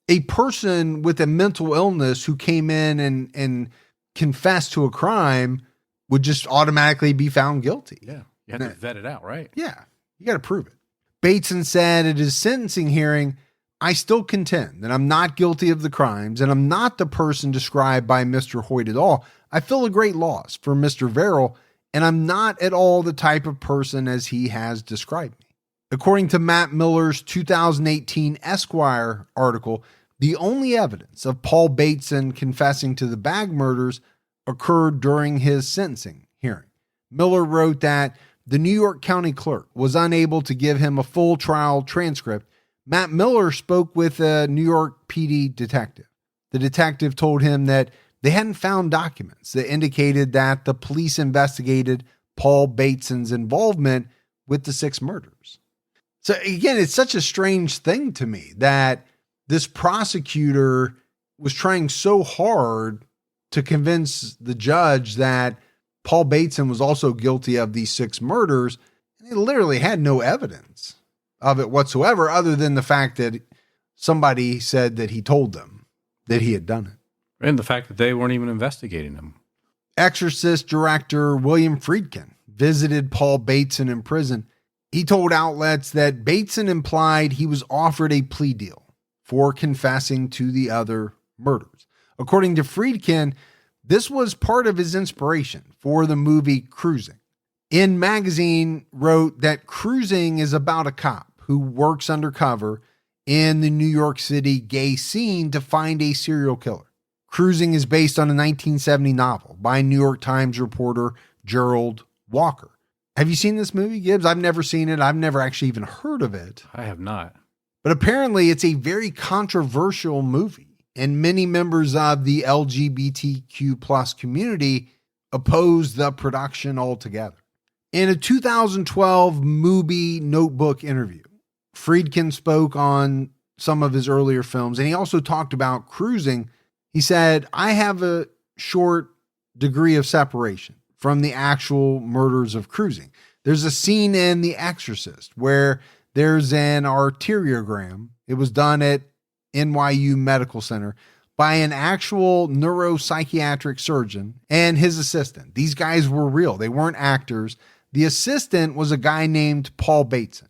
a person with a mental illness who came in and confessed to a crime would just automatically be found guilty. Yeah. You have to vet it out, right? Yeah, you got to prove it. Bateson said at his sentencing hearing, I still contend that I'm not guilty of the crimes and I'm not the person described by Mr. Hoyt at all. I feel a great loss for Mr. Verrill, and I'm not at all the type of person as he has described me. According to Matt Miller's 2018 Esquire article, the only evidence of Paul Bateson confessing to the bag murders occurred during his sentencing hearing. Miller wrote that the New York County clerk was unable to give him a full trial transcript. Matt Miller spoke with a New York PD detective. The detective told him that they hadn't found documents that indicated that the police investigated Paul Bateson's involvement with the 6 murders. So again, it's such a strange thing to me that this prosecutor was trying so hard to convince the judge that Paul Bateson was also guilty of these 6 murders. And they literally had no evidence of it whatsoever, other than the fact that somebody said that he told them that he had done it. And the fact that they weren't even investigating him. Exorcist director William Friedkin visited Paul Bateson in prison. He told outlets that Bateson implied he was offered a plea deal for confessing to the other murders. According to Friedkin, this was part of his inspiration for the movie Cruising. In Magazine wrote that Cruising is about a cop who works undercover in the New York City gay scene to find a serial killer. Cruising is based on a 1970 novel by New York Times reporter Gerald Walker. Have you seen this movie, Gibbs? I've never seen it. I've never actually even heard of it. I have not. But apparently it's a very controversial movie, and many members of the LGBTQ plus community oppose the production altogether. In a 2012 Movie Notebook interview, Friedkin spoke on some of his earlier films, and he also talked about Cruising. He said, I have a short degree of separation from the actual murders of Cruising. There's a scene in The Exorcist where there's an arteriogram. It was done at NYU Medical Center by an actual neuropsychiatric surgeon and his assistant. These guys were real. They weren't actors. The assistant was a guy named Paul Bateson.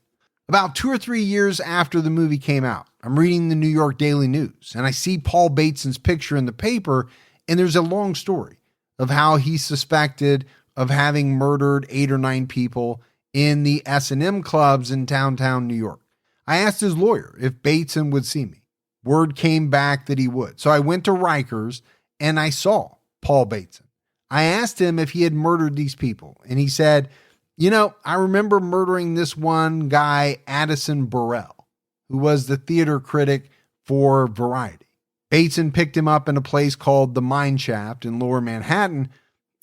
About 2 or 3 years after the movie came out, I'm reading the New York Daily News and I see Paul Bateson's picture in the paper, and there's a long story of how he's suspected of having murdered 8 or 9 people in the S&M clubs in downtown New York. I asked his lawyer if Bateson would see me. Word came back that he would. So I went to Rikers and I saw Paul Bateson. I asked him if he had murdered these people, and he said, you know, I remember murdering this one guy, Addison Verrill, who was the theater critic for Variety. Bateson picked him up in a place called the Mine Shaft in Lower Manhattan,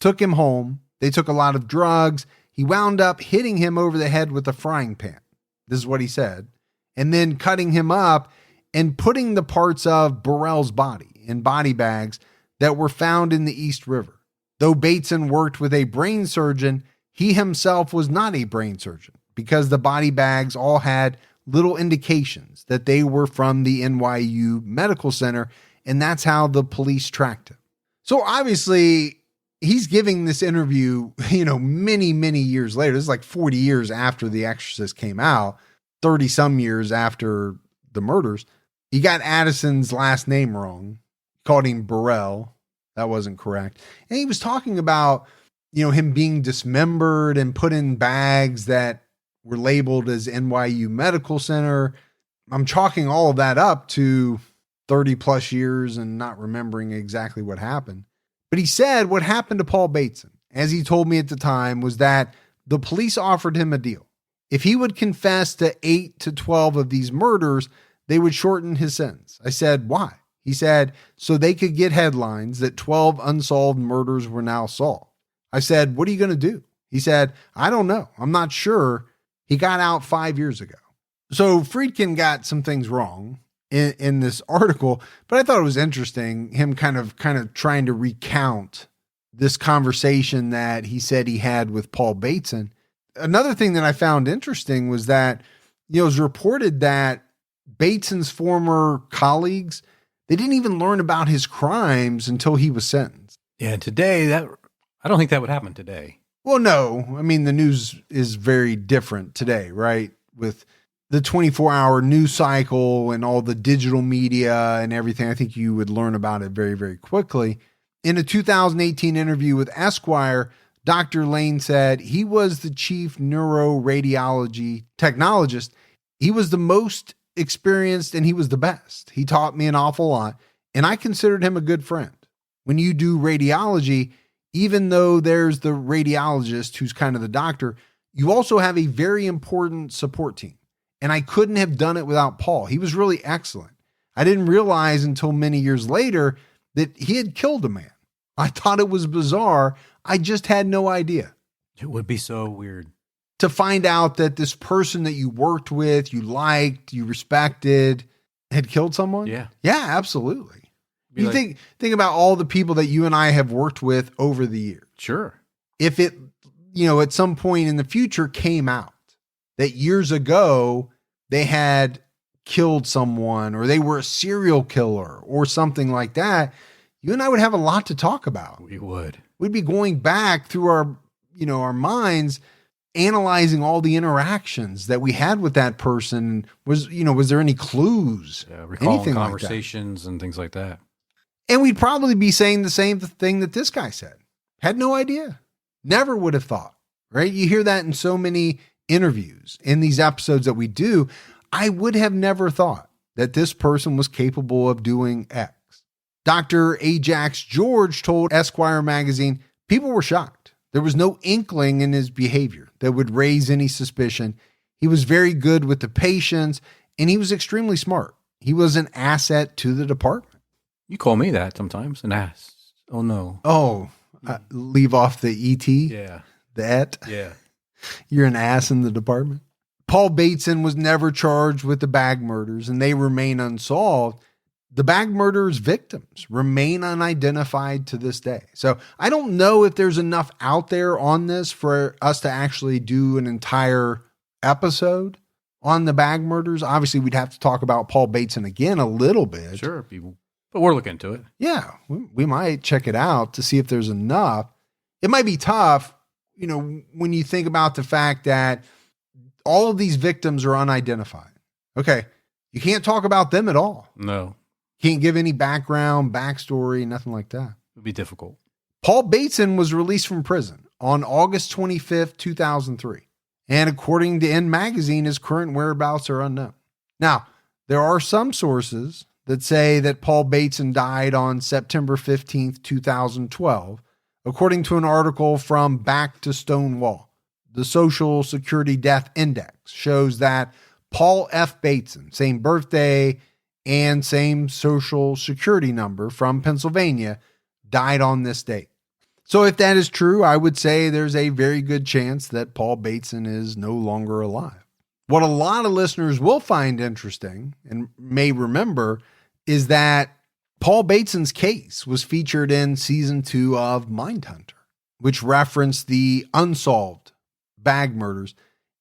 took him home. They took a lot of drugs. He wound up hitting him over the head with a frying pan. This is what he said. And then cutting him up and putting the parts of Burrell's body in body bags that were found in the East River. Though Bateson worked with a brain surgeon, he himself was not a brain surgeon because the body bags all had little indications that they were from the NYU Medical Center, and that's how the police tracked him. So obviously, he's giving this interview, many, many years later. This is like 40 years after The Exorcist came out, 30 some years after the murders. He got Addison's last name wrong, called him Burrell. That wasn't correct. And he was talking about, him being dismembered and put in bags that were labeled as NYU Medical Center. I'm chalking all of that up to 30 plus years and not remembering exactly what happened. But he said what happened to Paul Bateson, as he told me at the time, was that the police offered him a deal. If he would confess to 8 to 12 of these murders, they would shorten his sentence. I said, why? He said, so they could get headlines that 12 unsolved murders were now solved. I said, what are you going to do? He said, I don't know. I'm not sure. He got out 5 years ago. So Friedkin got some things wrong in this article, but I thought it was interesting, him kind of trying to recount this conversation that he said he had with Paul Bateson. Another thing that I found interesting was that, it was reported that Bateson's former colleagues, they didn't even learn about his crimes until he was sentenced. Yeah, today, I don't think that would happen today. Well, no. I mean, the news is very different today, right? With the 24-hour news cycle and all the digital media and everything, I think you would learn about it very, very quickly. In a 2018 interview with Esquire, Dr. Lane said he was the chief neuroradiology technologist. He was the most experienced and he was the best. He taught me an awful lot, and I considered him a good friend. When you do radiology, even though there's the radiologist who's kind of the doctor, you also have a very important support team. And I couldn't have done it without Paul. He was really excellent. I didn't realize until many years later that he had killed a man. I thought it was bizarre. I just had no idea. It would be so weird to find out that this person that you worked with, you liked, you respected, had killed someone. Yeah. Yeah, absolutely. You think about all the people that you and I have worked with over the years. Sure. If it, at some point in the future came out that years ago they had killed someone or they were a serial killer or something like that, you and I would have a lot to talk about. We would. We'd be going back through our minds, analyzing all the interactions that we had with that person. Was there any clues? Recalling anything conversations and things like that. And we'd probably be saying the same thing that this guy said. Had no idea. Never would have thought, right? You hear that in so many interviews in these episodes that we do. I would have never thought that this person was capable of doing X. Dr. Ajax George told Esquire magazine, people were shocked. There was no inkling in his behavior that would raise any suspicion. He was very good with the patients and he was extremely smart. He was an asset to the department. You call me that sometimes, an ass. Oh, no. Oh, leave off the ET? Yeah. The et? Yeah. You're an ass in the department. Paul Bateson was never charged with the bag murders, and they remain unsolved. The bag murderers' victims remain unidentified to this day. So I don't know if there's enough out there on this for us to actually do an entire episode on the bag murders. Obviously, we'd have to talk about Paul Bateson again a little bit. Sure, people. But we're looking into it. Yeah, we might check it out to see if there's enough. It might be tough, when you think about the fact that all of these victims are unidentified. Okay, you can't talk about them at all. No. Can't give any background, backstory, nothing like that. It would be difficult. Paul Bateson was released from prison on August 25th, 2003. And according to N Magazine, his current whereabouts are unknown. Now, there are some sources that say that Paul Bateson died on September 15th, 2012, according to an article from Back to Stonewall. The Social Security Death Index shows that Paul F. Bateson, same birthday and same Social Security number from Pennsylvania, died on this date. So if that is true, I would say there's a very good chance that Paul Bateson is no longer alive. What a lot of listeners will find interesting and may remember is that Paul Bateson's case was featured in season 2 of Mindhunter, which referenced the unsolved bag murders.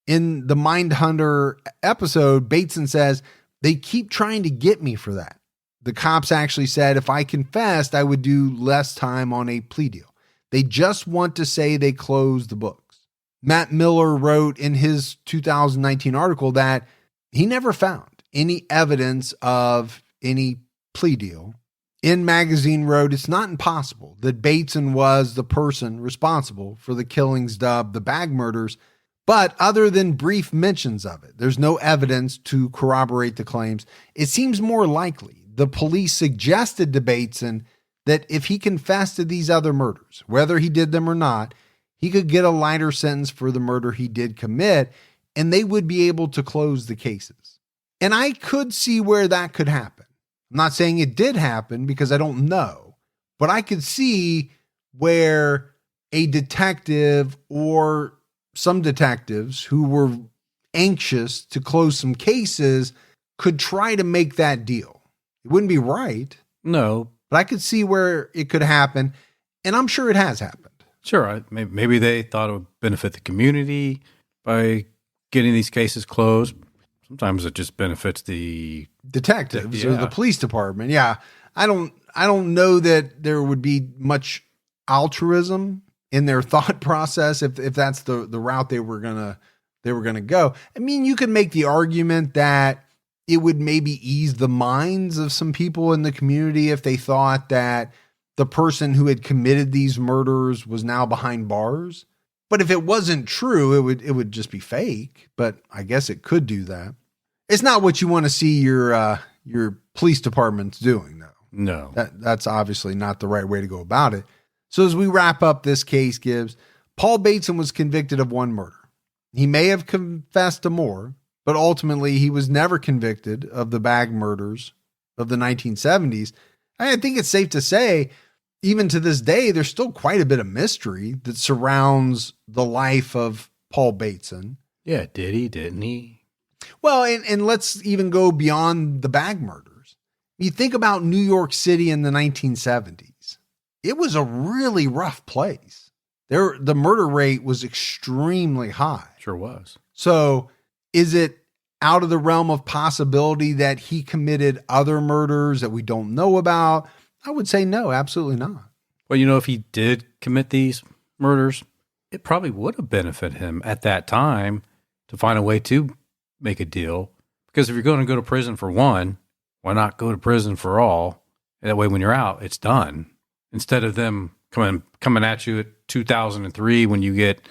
In the Mindhunter episode, Bateson says, they keep trying to get me for that. The cops actually said if I confessed, I would do less time on a plea deal. They just want to say they closed the books. Matt Miller wrote in his 2019 article that he never found any evidence of any plea deal. N Magazine wrote, it's not impossible that Bateson was the person responsible for the killings dubbed the bag murders, but other than brief mentions of it, there's no evidence to corroborate the claims. It seems more likely the police suggested to Bateson that if he confessed to these other murders, whether he did them or not, he could get a lighter sentence for the murder he did commit, and they would be able to close the cases. And I could see where that could happen. I'm not saying it did happen because I don't know, but I could see where a detective or some detectives who were anxious to close some cases could try to make that deal. It wouldn't be right. No. But I could see where it could happen, and I'm sure it has happened. Sure. Maybe they thought it would benefit the community by getting these cases closed. Sometimes it just benefits the detectives or the police department. Yeah. I don't know that there would be much altruism in their thought process if that's the route they were gonna go. I mean, you could make the argument that it would maybe ease the minds of some people in the community if they thought that the person who had committed these murders was now behind bars. But if it wasn't true, it would just be fake. But I guess it could do that. It's not what you want to see your police departments doing, though. No, that's obviously not the right way to go about it. So as we wrap up this case, Gibbs, Paul Bateson was convicted of one murder. He may have confessed to more, but ultimately he was never convicted of the bag murders of the 1970s. I think it's safe to say, even to this day, there's still quite a bit of mystery that surrounds the life of Paul Bateson. Yeah, did he? Didn't he? Well, and let's even go beyond the bag murders. You think about New York City in the 1970s. It was a really rough place. The murder rate was extremely high. Sure was. So is it out of the realm of possibility that he committed other murders that we don't know about? I would say no, absolutely not. Well, if he did commit these murders, it probably would have benefited him at that time to find a way to make a deal. Because if you're going to go to prison for one, why not go to prison for all? And that way, when you're out, it's done. Instead of them coming at you at 2003 when you get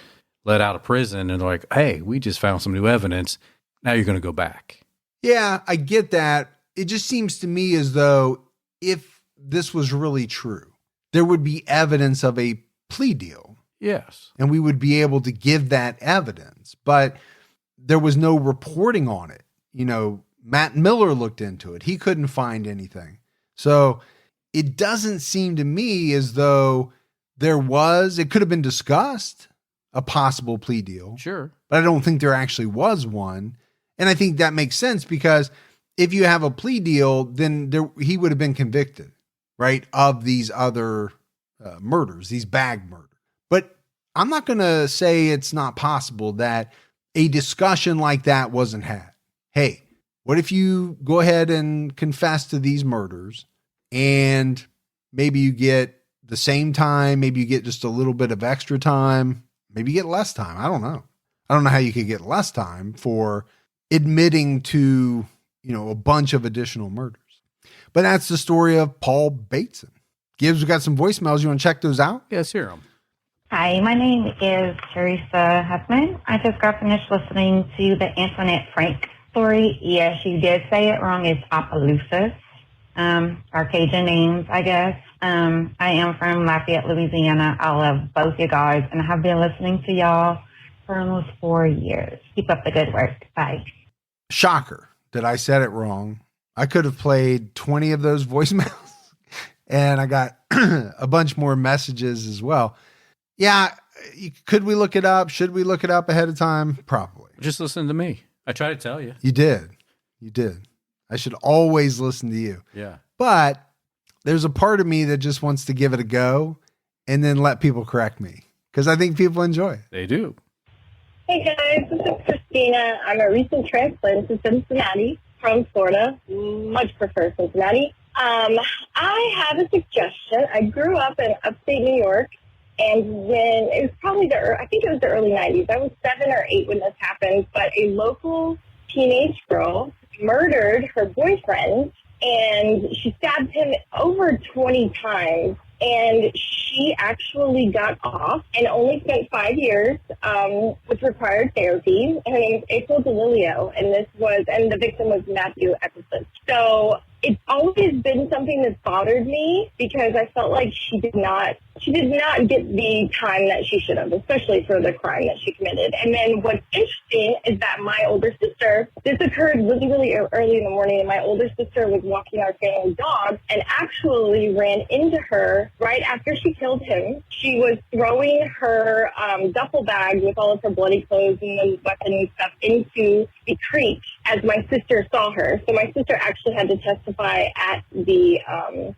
let out of prison and they're like, hey, we just found some new evidence. Now you're going to go back. Yeah, I get that. It just seems to me as though if this was really true, there would be evidence of a plea deal. Yes. And we would be able to give that evidence. But there was no reporting on it. Matt Miller looked into it. He couldn't find anything. So it doesn't seem to me as though it could have been discussed, a possible plea deal. Sure. But I don't think there actually was one. And I think that makes sense because if you have a plea deal, then he would have been convicted, right, of these other murders, these bag murders. But I'm not going to say it's not possible that a discussion like that wasn't had. Hey, what if you go ahead and confess to these murders and maybe you get the same time, maybe you get just a little bit of extra time, maybe you get less time. I don't know. I don't know how you could get less time for admitting to, a bunch of additional murders. But that's the story of Paul Bateson. Gibbs, we got some voicemails. You want to check those out? Yes, hear them. Hi, my name is Teresa Huffman. I just got finished listening to the Antoinette Frank story. Yes, you did say it wrong. It's Opelousas. Our Cajun names, I guess. I am from Lafayette, Louisiana. I love both you guys, and I have been listening to y'all for almost 4 years. Keep up the good work. Bye. Shocker that I said it wrong. I could have played 20 of those voicemails, and I got a bunch more messages as well. Yeah, could we look it up? Should we look it up ahead of time? Probably. Just listen to me. I try to tell you. You did. I should always listen to you. Yeah. But there's a part of me that just wants to give it a go and then let people correct me because I think people enjoy it. They do. Hey guys, this is Christina. I'm a recent transplant to Cincinnati from Florida. Much prefer Cincinnati. I have a suggestion. I grew up in upstate New York, and when it was probably I think it was the early 90s. I was 7 or 8 when this happened, but a local teenage girl murdered her boyfriend, and she stabbed him over 20 times. And she actually got off and only spent 5 years with required therapy. Her name is April DeLilio, and the victim was Matthew Exorcist. So it's always been something that's bothered me because I felt like she did not get the time that she should have, especially for the crime that she committed. And then what's interesting is that my older sister, this occurred really, really early in the morning, and my older sister was walking our family dog and actually ran into her right after she killed him. She was throwing her duffel bag with all of her bloody clothes and the weapon and stuff into the creek as my sister saw her. So my sister actually had to testify at the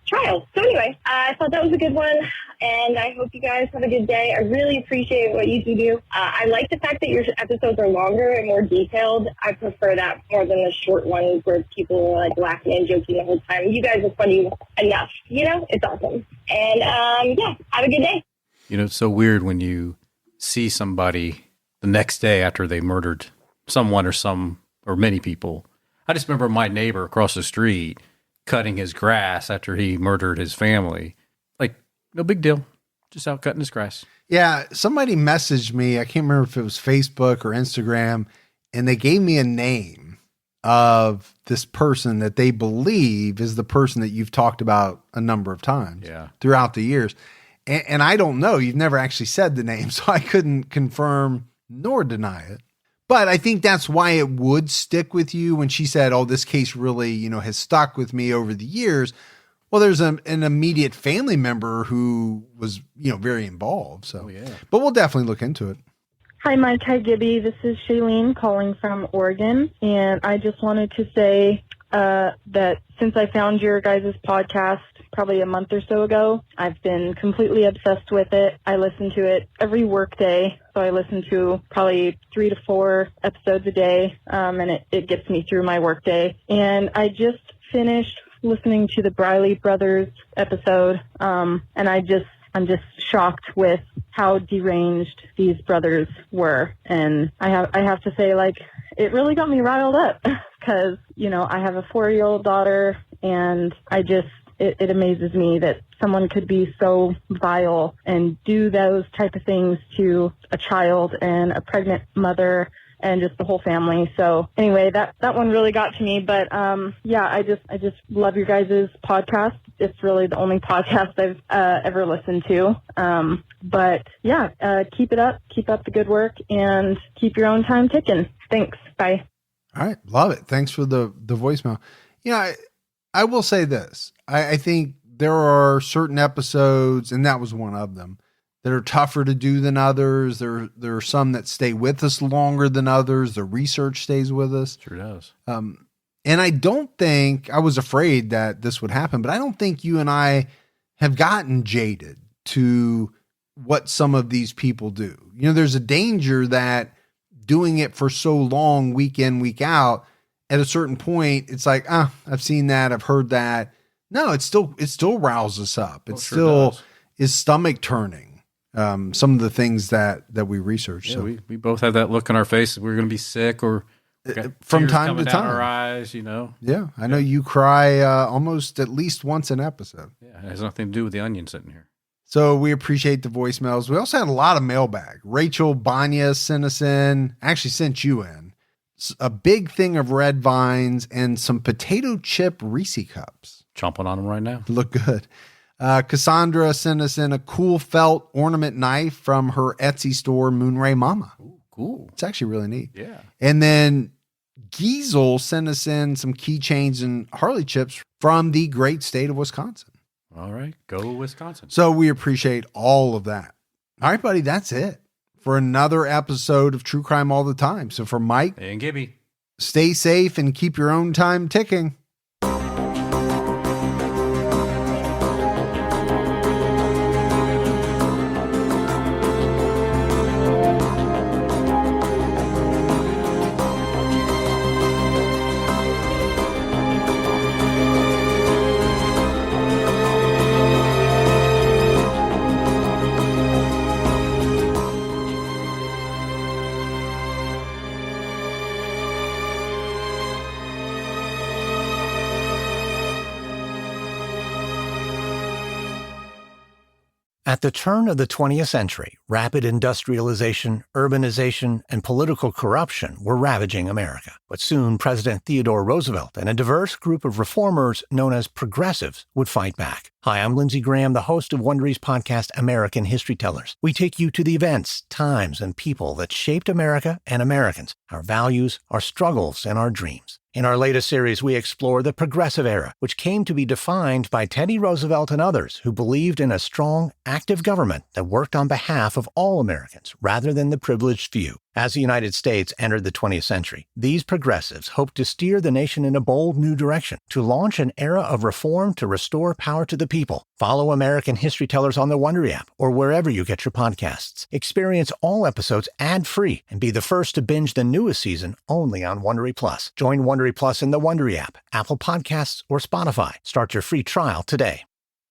trial. So anyway, I thought that was a good one, and I hope you guys have a good day. I really appreciate what you do. I like the fact that your episodes are longer and more detailed. I prefer that more than the short ones where people are like laughing and joking the whole time. You guys are funny enough. It's awesome. And yeah, have a good day. You know, it's so weird when you see somebody the next day after they murdered someone or many people. I just remember my neighbor across the street cutting his grass after he murdered his family. Like, no big deal. Just out cutting his grass. Yeah, somebody messaged me. I can't remember if it was Facebook or Instagram, and they gave me a name of this person that they believe is the person that you've talked about a number of times throughout the years. And I don't know. You've never actually said the name, so I couldn't confirm nor deny it. But I think that's why it would stick with you when she said, oh, this case really, has stuck with me over the years. Well, there's an immediate family member who was, very involved. So, but we'll definitely look into it. Hi, Mike. Hi, Gibby. This is Shailene calling from Oregon. And I just wanted to say that since I found your guys' podcast probably a month or so ago, I've been completely obsessed with it. I listen to it every work day. So I listen to probably 3 to 4 episodes a day. And it gets me through my work day. And I just finished listening to the Briley Brothers episode. And I'm just shocked with how deranged these brothers were. And I have to say, it really got me riled up because, I have a 4-year-old daughter, and it amazes me that someone could be so vile and do those type of things to a child and a pregnant mother and just the whole family. So anyway, that one really got to me. But I just love your guys' podcast. It's really the only podcast I've ever listened to. Keep it up. Keep up the good work, and keep your own time ticking. Thanks. Bye. All right. Love it. Thanks for the voicemail. I will say this. I think there are certain episodes, and that was one of them, that are tougher to do than others. There are some that stay with us longer than others. The research stays with us. Sure does. And I don't think, I was afraid that this would happen, but I don't think you and I have gotten jaded to what some of these people do. There's a danger that doing it for so long, week in, week out, at a certain point, it's like, I've seen that. I've heard that. No, it still riles us up. It still is stomach turning. Some of the things that we research. Yeah, so we both have that look on our face. We're going to be sick or from time to time. Our eyes, Yeah, I know you cry almost at least once an episode. Yeah, it has nothing to do with the onion sitting here. So we appreciate the voicemails. We also had a lot of mailbag. Rachel Banya sent us in, actually sent you in, a big thing of red vines and some potato chip Reese cups. Chomping on them right now. Look good. Cassandra sent us in a cool felt ornament knife from her Etsy store, Moonray Mama. Ooh, cool. It's actually really neat. Yeah. And then Giesel sent us in some keychains and Harley chips from the great state of Wisconsin. All right. Go Wisconsin. So we appreciate all of that. All right, buddy. That's it for another episode of True Crime All the Time. So for Mike and Gibby, stay safe and keep your own time ticking. At the turn of the 20th century, rapid industrialization, urbanization, and political corruption were ravaging America. But soon, President Theodore Roosevelt and a diverse group of reformers known as progressives would fight back. Hi, I'm Lindsey Graham, the host of Wondery's podcast, American History Tellers. We take you to the events, times, and people that shaped America and Americans, our values, our struggles, and our dreams. In our latest series, we explore the Progressive Era, which came to be defined by Teddy Roosevelt and others who believed in a strong, active government that worked on behalf of all Americans rather than the privileged few. As the United States entered the 20th century, these progressives hoped to steer the nation in a bold new direction, to launch an era of reform to restore power to the people. Follow American History Tellers on the Wondery app or wherever you get your podcasts. Experience all episodes ad-free and be the first to binge the newest season only on Wondery Plus. Join Wondery Plus in the Wondery app, Apple Podcasts, or Spotify. Start your free trial today.